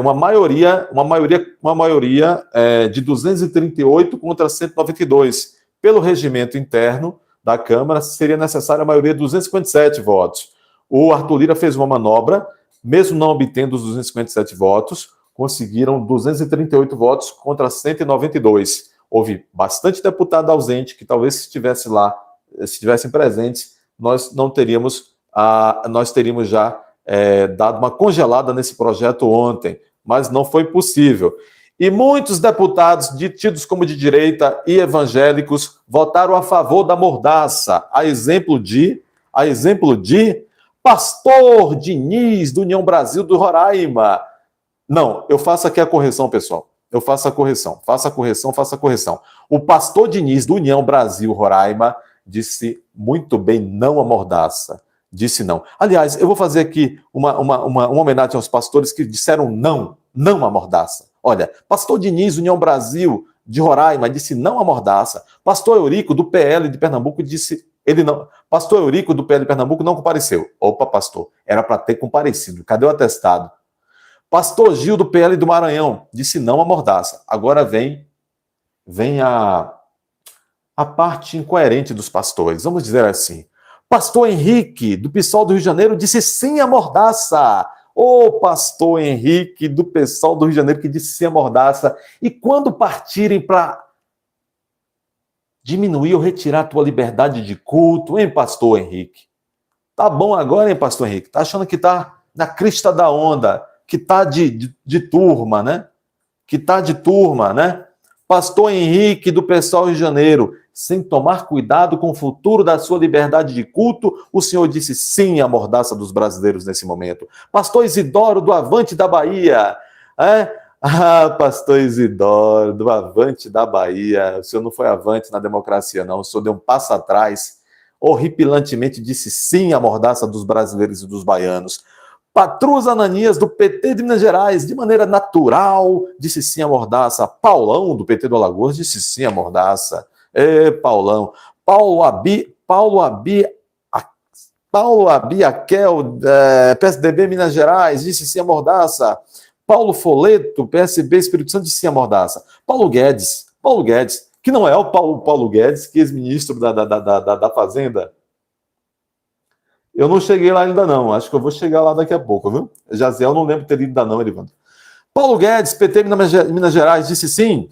uma maioria de 238 contra 192. Pelo regimento interno da Câmara, seria necessária a maioria de 257 votos. O Arthur Lira fez uma manobra, mesmo não obtendo os 257 votos, conseguiram 238 votos contra 192. Houve bastante deputado ausente, que talvez se estivessem presentes, nós teríamos já dado uma congelada nesse projeto ontem, mas não foi possível. E muitos deputados, tidos como de direita e evangélicos, votaram a favor da mordaça, a exemplo de Pastor Diniz, do União Brasil do Roraima. Não, eu faço aqui a correção, pessoal. Eu faço a correção. O Pastor Diniz, do União Brasil Roraima, disse muito bem não à mordaça. Disse não. Aliás, eu vou fazer aqui uma homenagem aos pastores que disseram não à mordaça. Olha, Pastor Diniz, União Brasil de Roraima, disse não à mordaça. Pastor Eurico, do PL de Pernambuco, disse ele não. Pastor Eurico, do PL de Pernambuco, não compareceu. Opa, pastor, era para ter comparecido. Cadê o atestado? Pastor Gil, do PL do Maranhão, disse não à mordaça. Agora vem a parte incoerente dos pastores. Vamos dizer assim. Pastor Henrique, do PSOL do Rio de Janeiro, disse sim à mordaça. Ô pastor Henrique, do PSOL do Rio de Janeiro, que disse sim à mordaça. E quando partirem para diminuir ou retirar a tua liberdade de culto, hein, pastor Henrique? Tá bom agora, hein, pastor Henrique? Tá achando que tá na crista da onda, que tá de turma, né? Pastor Henrique, do PSOL do Rio de Janeiro, sem tomar cuidado com o futuro da sua liberdade de culto, o senhor disse sim à mordaça dos brasileiros nesse momento. Pastor Isidoro, do Avante da Bahia, pastor Isidoro, do Avante da Bahia, o senhor não foi avante na democracia, não, o senhor deu um passo atrás, horripilantemente disse sim à mordaça dos brasileiros e dos baianos. Patrus Ananias, do PT de Minas Gerais, de maneira natural, disse sim à mordaça. Paulão, do PT do Alagoas, disse sim à mordaça. Paulão. Paulo Abiaquel, PSDB Minas Gerais, disse sim à mordaça. Paulo Foleto, PSB Espírito Santo, disse sim à mordaça. Paulo Guedes, que não é o Paulo Guedes, que é ex-ministro da Fazenda. Eu não cheguei lá ainda não, acho que eu vou chegar lá daqui a pouco, viu? Jaziel, não lembro de ter ido ainda não, Erivandro. Paulo Guedes, PT Minas Gerais, disse sim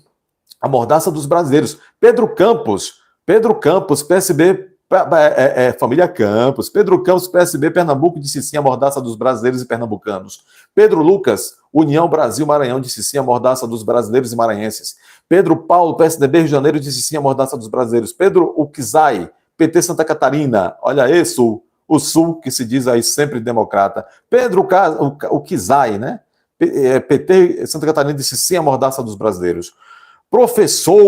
à mordaça dos brasileiros. Pedro Campos, PSB, família Campos. Pedro Campos, PSB, Pernambuco, disse sim à mordaça dos brasileiros e pernambucanos. Pedro Lucas, União Brasil Maranhão, disse sim à mordaça dos brasileiros e maranhenses. Pedro Paulo, PSDB Rio de Janeiro, disse sim à mordaça dos brasileiros. Pedro Ukizai, PT Santa Catarina, olha aí, o Sul, que se diz aí sempre democrata. Pedro Ukizai, né? PT Santa Catarina, disse sim à mordaça dos brasileiros. Professor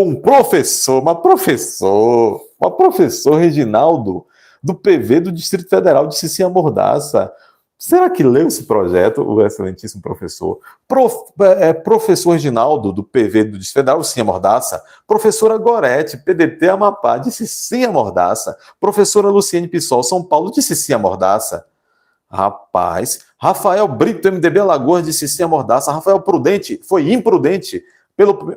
Reginaldo, do PV do Distrito Federal, disse sim à mordaça. Será que leu esse projeto, o excelentíssimo professor? Professor Reginaldo, do PV do Distrito Federal, sim à mordaça. Professora Gorete, PDT Amapá, disse sim à mordaça. Professora Luciene Pissol, São Paulo, disse sim à mordaça. Rapaz, Rafael Brito, MDB Alagoas, disse sim à mordaça. Rafael Prudente, foi imprudente.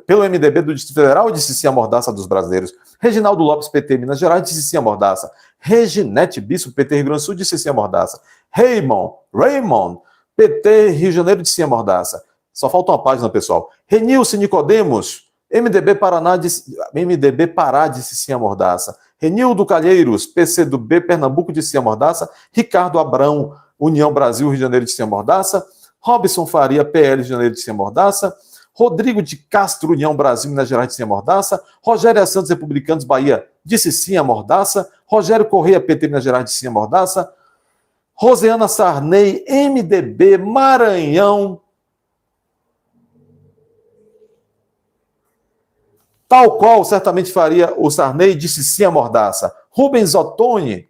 Pelo MDB do Distrito Federal, disse sim à mordaça dos brasileiros. Reginaldo Lopes, PT Minas Gerais, disse sim à mordaça. Reginete Bispo, PT Rio Grande do Sul, disse sim à mordaça. Raymond, PT Rio de Janeiro, disse sim à mordaça. Só falta uma página, pessoal. Renilson Nicodemos, MDB Pará, disse sim à mordaça. Renildo Calheiros, PCdoB Pernambuco, disse sim à mordaça. Ricardo Abrão, União Brasil Rio de Janeiro, disse sim à mordaça. Robson Faria, PL Rio de Janeiro, disse sim à mordaça. Rodrigo de Castro, União Brasil, Minas Gerais, disse sim à mordaça. Rogério Santos, Republicanos, Bahia, disse sim à mordaça. Rogério Correia, PT Minas Gerais, disse sim à mordaça. Rosiana Sarney, MDB, Maranhão. Tal qual certamente faria o Sarney, disse sim à mordaça. Rubens Ottoni,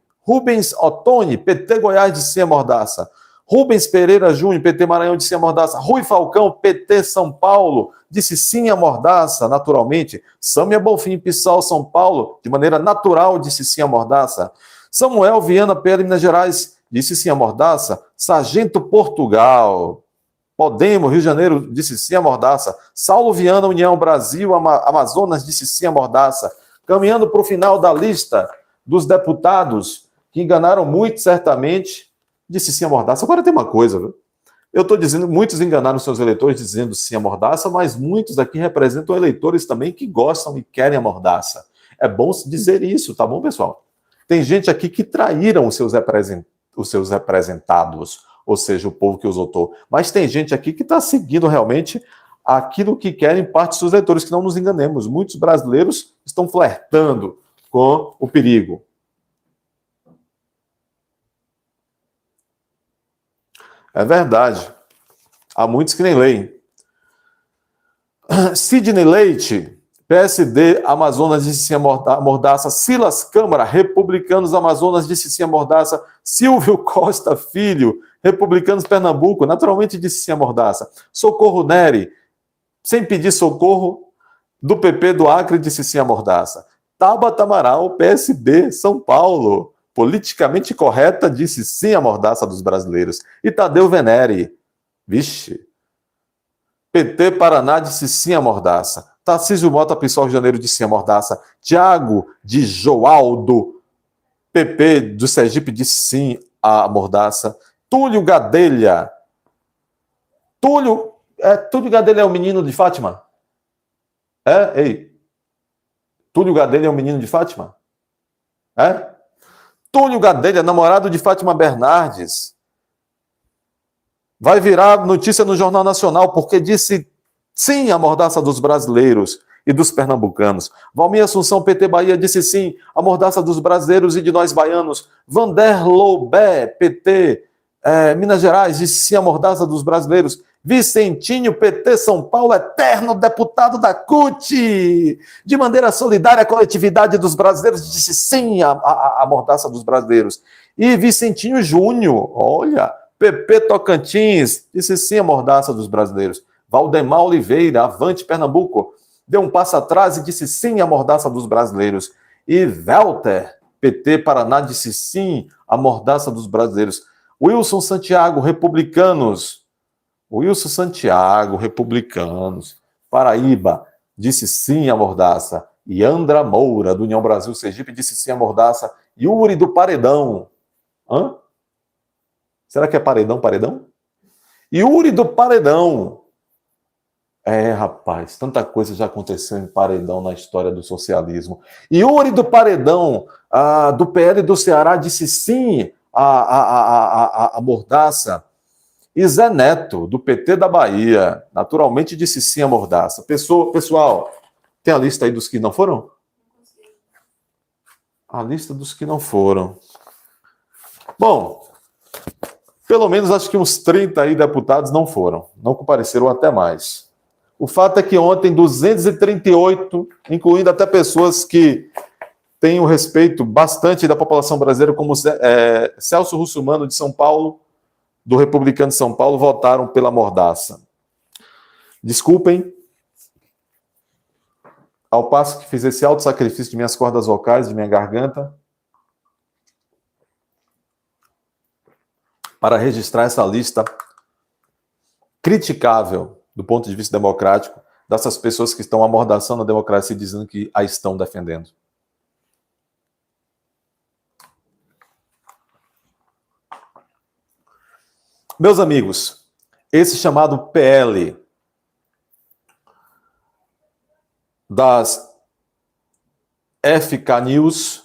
PT Goiás, disse sim à mordaça. Rubens Pereira Júnior, PT Maranhão, disse sim à mordaça. Rui Falcão, PT São Paulo, disse sim à mordaça, naturalmente. Sâmia Bonfim, PSOL São Paulo, de maneira natural, disse sim à mordaça. Samuel Viana, PL Minas Gerais, disse sim à mordaça. Sargento Portugal, Podemos, Rio de Janeiro, disse sim à mordaça. Saulo Viana, União Brasil, Amazonas, disse sim à mordaça. Caminhando para o final da lista dos deputados que enganaram muito, certamente, disse sim à mordaça. Agora tem uma coisa, viu? Eu estou dizendo, muitos enganaram seus eleitores dizendo sim à mordaça, mas muitos aqui representam eleitores também que gostam e querem a mordaça. É bom dizer isso, tá bom, pessoal? Tem gente aqui que traíram os seus representados, ou seja, o povo que os votou. Mas tem gente aqui que está seguindo realmente aquilo que querem parte dos seus eleitores, que não nos enganemos. Muitos brasileiros estão flertando com o perigo. É verdade. Há muitos que nem leem. Sidney Leite, PSD, Amazonas, disse sim a mordaça. Silas Câmara, Republicanos, Amazonas, disse sim a mordaça. Silvio Costa Filho, Republicanos, Pernambuco, naturalmente disse sim a mordaça. Socorro Neri, sem pedir socorro, do PP do Acre, disse sim a mordaça. Tabata Amaral, PSB, São Paulo, politicamente correta, disse sim à mordaça dos brasileiros. E Tadeu Venere, vixe, PT Paraná, disse sim à mordaça. Tarcísio Mota, PSOL Rio de Janeiro, disse sim à mordaça. Tiago de Joaldo, PP do Sergipe, disse sim à mordaça. Túlio Gadelha. Túlio Gadelha é o menino de Fátima? Ei. Túlio Gadelha é o menino de Fátima? Túlio Gadelha, namorado de Fátima Bernardes. Vai virar notícia no Jornal Nacional, porque disse sim à mordaça dos brasileiros e dos pernambucanos. Valmir Assunção, PT Bahia, disse sim à mordaça dos brasileiros e de nós baianos. Vander Loubé, PT Minas Gerais, disse sim à mordaça dos brasileiros. Vicentinho, PT São Paulo, eterno deputado da CUT. De maneira solidária, a coletividade dos brasileiros disse sim à mordaça dos brasileiros. E Vicentinho Júnior, olha, PP Tocantins, disse sim à mordaça dos brasileiros. Valdemar Oliveira, Avante Pernambuco, deu um passo atrás e disse sim à mordaça dos brasileiros. E Welter, PT Paraná, disse sim à mordaça dos brasileiros. Wilson Santiago, Republicanos. Wilson Santiago, Republicanos. Paraíba, disse sim à mordaça. E Andra Moura, do União Brasil Sergipe, disse sim à mordaça. Yuri do Paredão. Será que é paredão? Yuri do Paredão. Rapaz, tanta coisa já aconteceu em Paredão na história do socialismo. Yuri do Paredão, do PL do Ceará, disse sim à mordaça. E Zé Neto, do PT da Bahia, naturalmente disse sim à mordaça. Pessoal, tem a lista aí dos que não foram? A lista dos que não foram. Bom, pelo menos acho que uns 30 aí deputados não foram. Não compareceram até mais. O fato é que ontem 238, incluindo até pessoas que têm o respeito bastante da população brasileira, como Celso Russomano de São Paulo, do Republicano de São Paulo, votaram pela mordaça. Desculpem, ao passo que fiz esse alto sacrifício de minhas cordas vocais, de minha garganta, para registrar essa lista criticável do ponto de vista democrático dessas pessoas que estão amordaçando a democracia e dizendo que a estão defendendo. Meus amigos, esse chamado PL das FK News,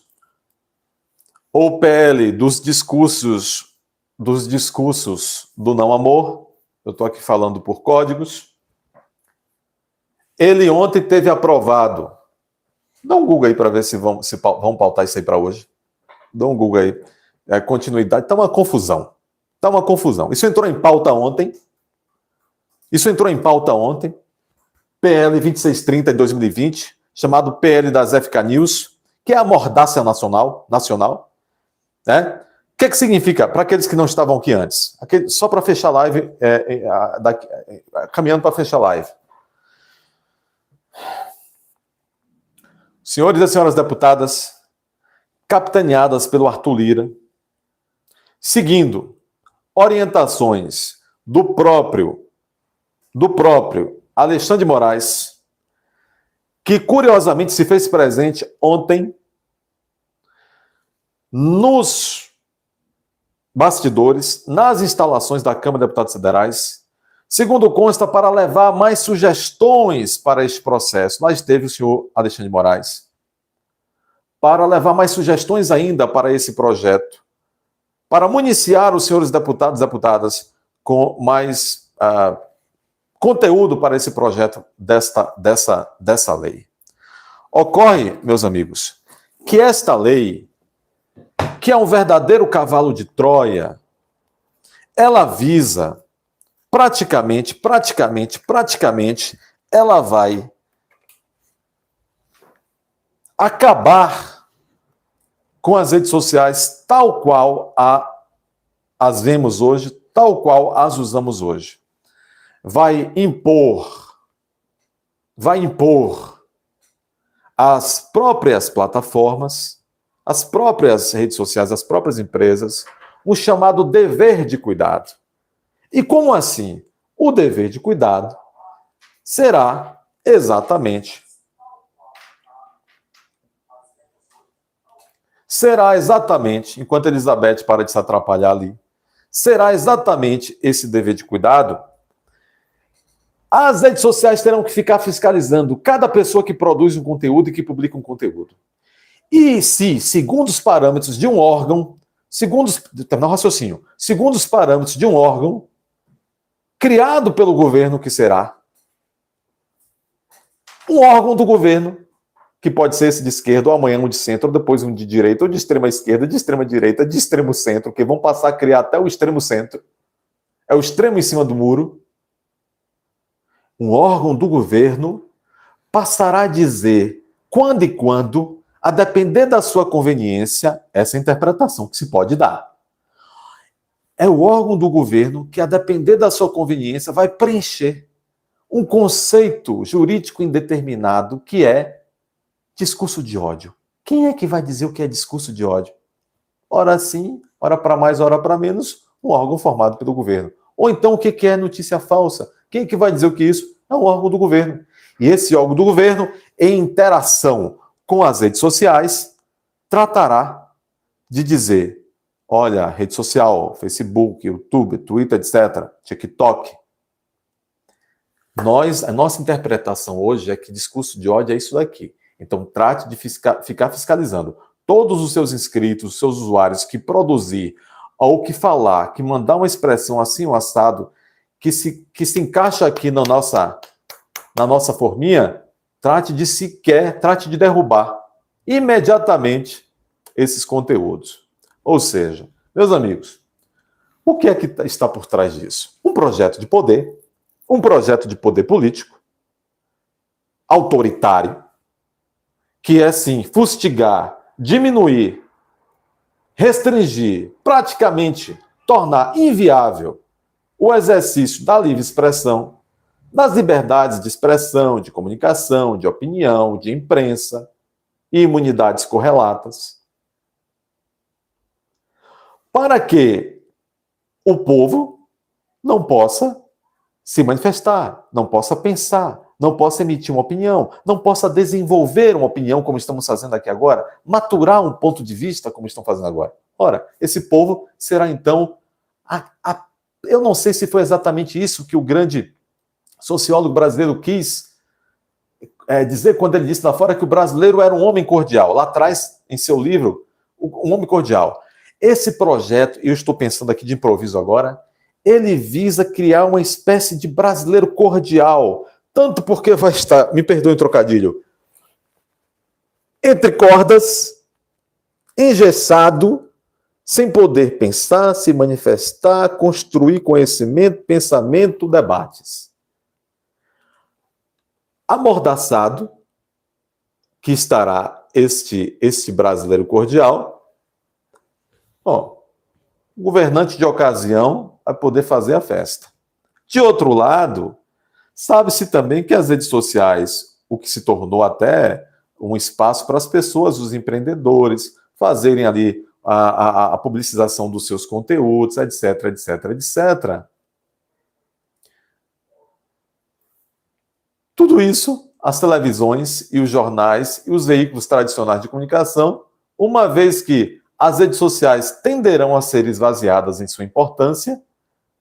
ou PL dos discursos do não amor, eu estou aqui falando por códigos, ele ontem teve aprovado. Dá um Google aí para ver se vão pautar isso aí para hoje. Dá um Google aí. Continuidade. Está uma confusão. Isso entrou em pauta ontem. PL 2630 de 2020, chamado PL das FK News, que é a mordaça nacional, né? que significa, para aqueles que não estavam aqui antes, só para fechar a live, caminhando para fechar a live. Senhores e senhoras deputadas, capitaneadas pelo Arthur Lira, seguindo orientações do próprio Alexandre de Moraes, que curiosamente se fez presente ontem nos bastidores, nas instalações da Câmara de Deputados Federais, segundo consta, para levar mais sugestões para este processo. Lá esteve o senhor Alexandre de Moraes, para levar mais sugestões ainda para esse projeto, para municiar os senhores deputados e deputadas com mais conteúdo para esse projeto dessa lei. Ocorre, meus amigos, que esta lei, que é um verdadeiro cavalo de Troia, ela visa praticamente, ela vai acabar com as redes sociais tal qual as vemos hoje, tal qual as usamos hoje. Vai impor às próprias plataformas, às próprias redes sociais, às próprias empresas, o chamado dever de cuidado. E como assim? O dever de cuidado será exatamente enquanto Elizabeth para de se atrapalhar ali, será exatamente esse dever de cuidado. As redes sociais terão que ficar fiscalizando cada pessoa que produz um conteúdo e que publica um conteúdo. E se, segundo os parâmetros de um órgão, segundo os parâmetros de um órgão criado pelo governo, que será um órgão do governo, que pode ser esse de esquerda, ou amanhã um de centro, ou depois um de direita, ou de extrema esquerda, de extrema direita, de extremo centro, que vão passar a criar até o extremo centro. É o extremo em cima do muro. Um órgão do governo passará a dizer quando e quando, a depender da sua conveniência, essa interpretação que se pode dar. É o órgão do governo que, a depender da sua conveniência, vai preencher um conceito jurídico indeterminado que é discurso de ódio. Quem é que vai dizer o que é discurso de ódio? Ora sim, ora para mais, ora para menos, um órgão formado pelo governo. Ou então, o que é notícia falsa? Quem é que vai dizer o que é isso? É um órgão do governo. E esse órgão do governo, em interação com as redes sociais, tratará de dizer, olha, rede social, Facebook, YouTube, Twitter, etc., TikTok. A nossa interpretação hoje é que discurso de ódio é isso daqui. Então, trate de ficar fiscalizando todos os seus inscritos, os seus usuários que produzir, ou que falar, que mandar uma expressão assim, um assado, que se encaixa aqui na nossa forminha, trate de derrubar imediatamente esses conteúdos. Ou seja, meus amigos, o que é que está por trás disso? Um projeto de poder político, autoritário, que é, sim, fustigar, diminuir, restringir, praticamente tornar inviável o exercício da livre expressão, das liberdades de expressão, de comunicação, de opinião, de imprensa e imunidades correlatas, para que o povo não possa se manifestar, não possa pensar, não possa emitir uma opinião, não possa desenvolver uma opinião, como estamos fazendo aqui agora, maturar um ponto de vista, como estão fazendo agora. Ora, esse povo será, então, eu não sei se foi exatamente isso que o grande sociólogo brasileiro quis dizer quando ele disse lá fora que o brasileiro era um homem cordial. Lá atrás, em seu livro, Um Homem Cordial. Esse projeto, eu estou pensando aqui de improviso agora, ele visa criar uma espécie de brasileiro cordial, tanto porque vai estar, me perdoe o trocadilho, entre cordas, engessado, sem poder pensar, se manifestar, construir conhecimento, pensamento, debates. Amordaçado, que estará este brasileiro cordial, o governante de ocasião vai poder fazer a festa. De outro lado, sabe-se também que as redes sociais, o que se tornou até um espaço para as pessoas, os empreendedores, fazerem ali a publicização dos seus conteúdos, etc, etc, etc. Tudo isso, as televisões e os jornais e os veículos tradicionais de comunicação, uma vez que as redes sociais tenderão a ser esvaziadas em sua importância,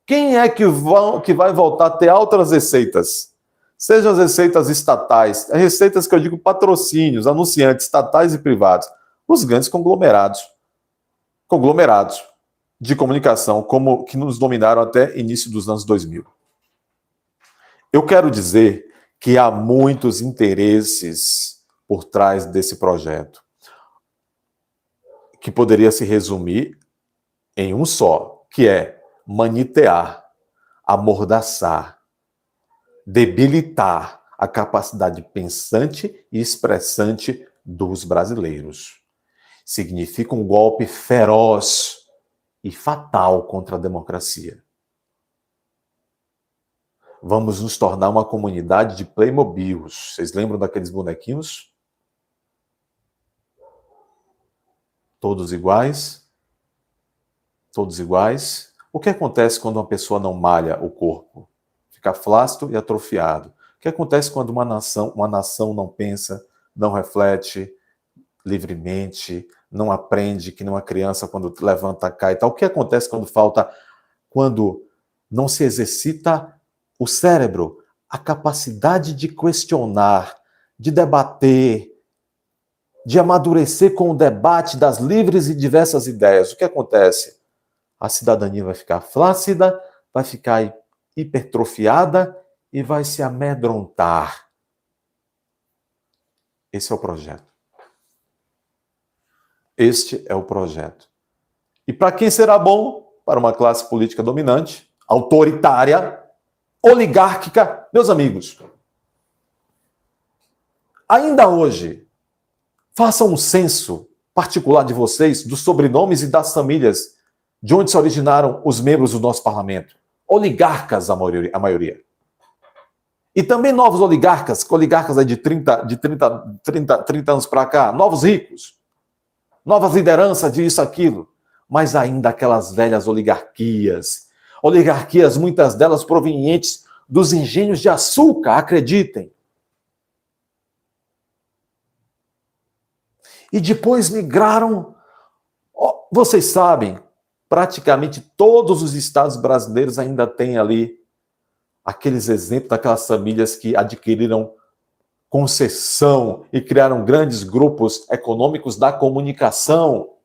quem é que vai voltar a ter outras receitas? Sejam as receitas estatais, as receitas que eu digo patrocínios, anunciantes estatais e privados, os grandes conglomerados de comunicação, como que nos dominaram até início dos anos 2000. Eu quero dizer que há muitos interesses por trás desse projeto, que poderia se resumir em um só, que é manitear, amordaçar, debilitar a capacidade pensante e expressante dos brasileiros. Significa um golpe feroz e fatal contra a democracia. Vamos nos tornar uma comunidade de Playmobils. Vocês lembram daqueles bonequinhos? Todos iguais? Todos iguais? O que acontece quando uma pessoa não malha o corpo? Fica flácido e atrofiado. O que acontece quando uma nação não pensa, não reflete livremente, não aprende, que nem uma criança quando levanta, cai e tal? O que acontece quando não se exercita o cérebro, a capacidade de questionar, de debater, de amadurecer com o debate das livres e diversas ideias? O que acontece? A cidadania vai ficar flácida, vai ficar hipertrofiada e vai se amedrontar. Esse é o projeto. Este é o projeto. E para quem será bom? Para uma classe política dominante, autoritária, oligárquica. Meus amigos, ainda hoje, façam um censo particular de vocês, dos sobrenomes e das famílias de onde se originaram os membros do nosso parlamento. Oligarcas, a maioria. E também novos oligarcas aí de 30 anos para cá, novos ricos, novas lideranças disso, aquilo. Mas ainda aquelas velhas oligarquias, muitas delas provenientes dos engenhos de açúcar, acreditem. E depois migraram, vocês sabem, praticamente todos os estados brasileiros ainda têm ali aqueles exemplos daquelas famílias que adquiriram concessão e criaram grandes grupos econômicos da comunicação.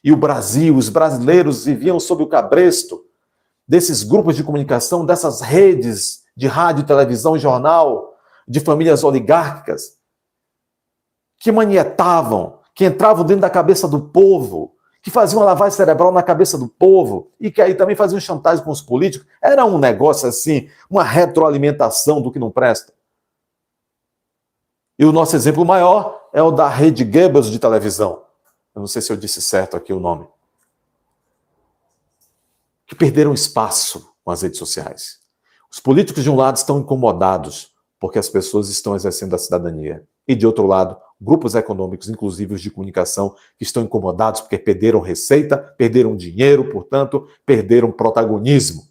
E o Brasil, os brasileiros viviam sob o cabresto desses grupos de comunicação, dessas redes de rádio, televisão e jornal, de famílias oligárquicas, que manietavam, que entravam dentro da cabeça do povo, que faziam uma lavagem cerebral na cabeça do povo e que aí também faziam chantagem com os políticos. Era um negócio assim, uma retroalimentação do que não presta. E o nosso exemplo maior é o da Rede Goebbels de televisão. Eu não sei se eu disse certo aqui o nome. Que perderam espaço com as redes sociais. Os políticos, de um lado, estão incomodados porque as pessoas estão exercendo a cidadania. E, de outro lado, grupos econômicos, inclusive os de comunicação, que estão incomodados porque perderam receita, perderam dinheiro, portanto, perderam protagonismo.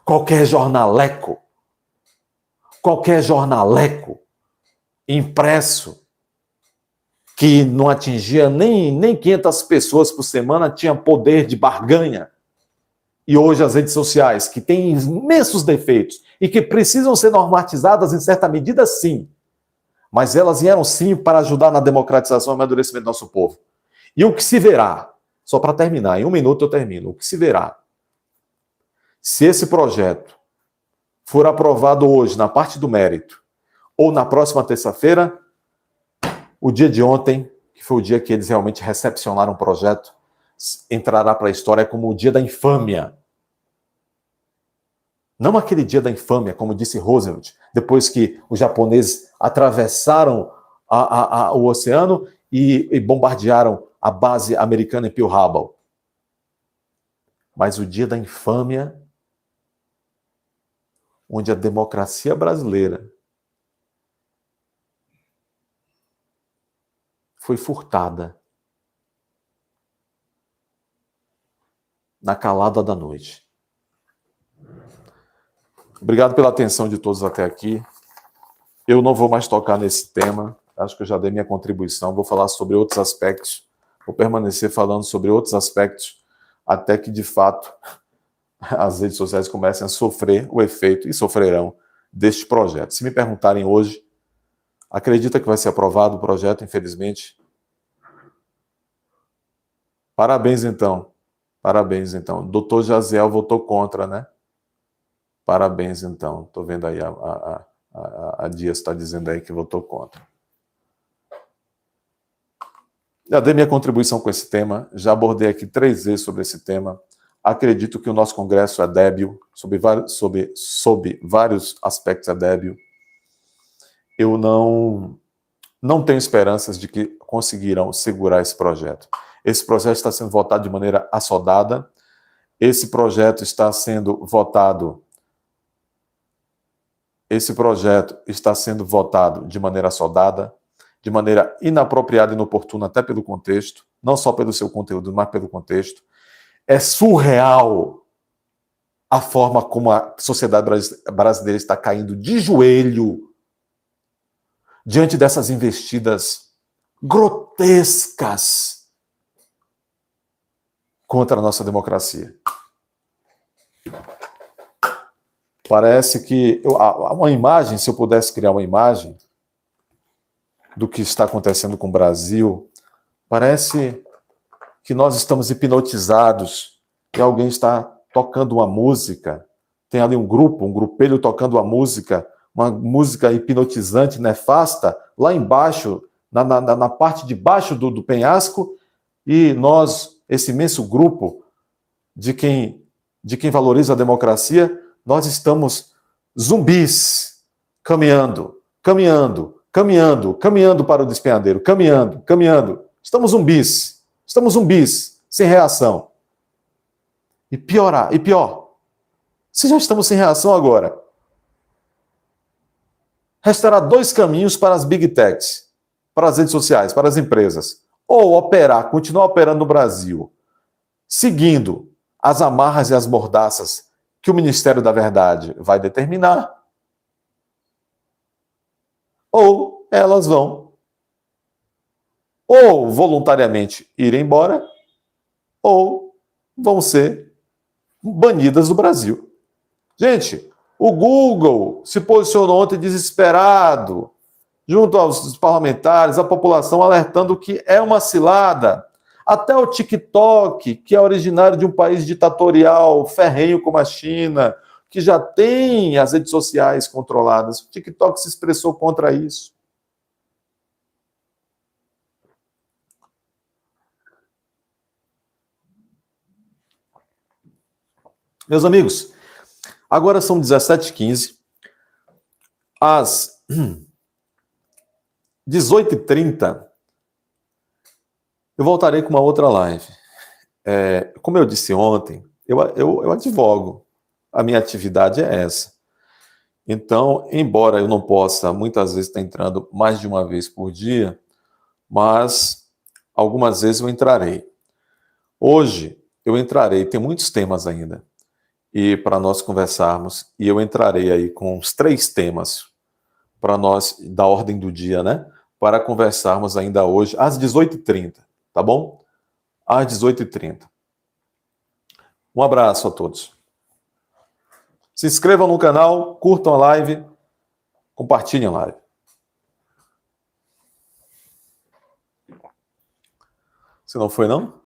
Qualquer jornaleco impresso que não atingia nem 500 pessoas por semana tinha poder de barganha. E hoje as redes sociais, que têm imensos defeitos e que precisam ser normatizadas em certa medida, sim. Mas elas vieram sim para ajudar na democratização e amadurecimento do nosso povo. E o que se verá, só para terminar, em 1 minuto eu termino, o que se verá, se esse projeto for aprovado hoje na parte do mérito, ou na próxima terça-feira, o dia de ontem, que foi o dia que eles realmente recepcionaram o projeto, entrará para a história como o dia da infâmia. Não aquele dia da infâmia, como disse Roosevelt, depois que os japoneses atravessaram o oceano e bombardearam a base americana em Pearl Harbor. Mas o dia da infâmia, onde a democracia brasileira foi furtada na calada da noite. Obrigado pela atenção de todos até aqui. Eu não vou mais tocar nesse tema, acho que eu já dei minha contribuição, vou falar sobre outros aspectos, vou permanecer falando sobre outros aspectos, até que, de fato, as redes sociais comecem a sofrer o efeito, e sofrerão, deste projeto. Se me perguntarem hoje, acredita que vai ser aprovado o projeto, infelizmente? Parabéns, então. Parabéns, então. Doutor Jaziel votou contra, né? Parabéns, então. Estou vendo aí, a Dias está dizendo aí que votou contra. Já dei minha contribuição com esse tema, já abordei aqui 3 vezes sobre esse tema. Acredito que o nosso Congresso é débil, sob vários aspectos é débil. Eu não tenho esperanças de que conseguirão segurar esse projeto. Esse projeto está sendo votado de maneira assodada. Esse projeto está sendo votado de maneira assodada, de maneira inapropriada e inoportuna, até pelo contexto, não só pelo seu conteúdo, mas pelo contexto. É surreal a forma como a sociedade brasileira está caindo de joelho diante dessas investidas grotescas contra a nossa democracia. Parece que uma imagem, se eu pudesse criar uma imagem do que está acontecendo com o Brasil, parece que nós estamos hipnotizados, que alguém está tocando uma música, tem ali um grupelho tocando uma música hipnotizante, nefasta, lá embaixo, na parte de baixo do penhasco, e nós, esse imenso grupo de quem valoriza a democracia, nós estamos zumbis, caminhando para o despenhadeiro, caminhando. Estamos zumbis, sem reação. E pior, se já estamos sem reação agora, restará 2 caminhos para as big techs, para as redes sociais, para as empresas. Ou continuar operando no Brasil, seguindo as amarras e as mordaças que o Ministério da Verdade vai determinar, ou elas vão ou voluntariamente ir embora, ou vão ser banidas do Brasil. Gente, o Google se posicionou ontem desesperado, junto aos parlamentares, a população, alertando que é uma cilada. Até o TikTok, que é originário de um país ditatorial, ferrenho como a China, que já tem as redes sociais controladas, o TikTok se expressou contra isso. Meus amigos, agora são 17h15, às 18h30, eu voltarei com uma outra live. Como eu disse ontem, eu advogo, a minha atividade é essa. Então, embora eu não possa, muitas vezes, estar entrando mais de uma vez por dia, mas algumas vezes eu entrarei. Hoje, eu entrarei, tem muitos temas ainda, e para nós conversarmos, e eu entrarei aí com uns 3 temas para nós, da ordem do dia, né? Para conversarmos ainda hoje, às 18h30, tá bom? Às 18h30. Um abraço a todos. Se inscrevam no canal, curtam a live, compartilhem a live. Se não foi, não?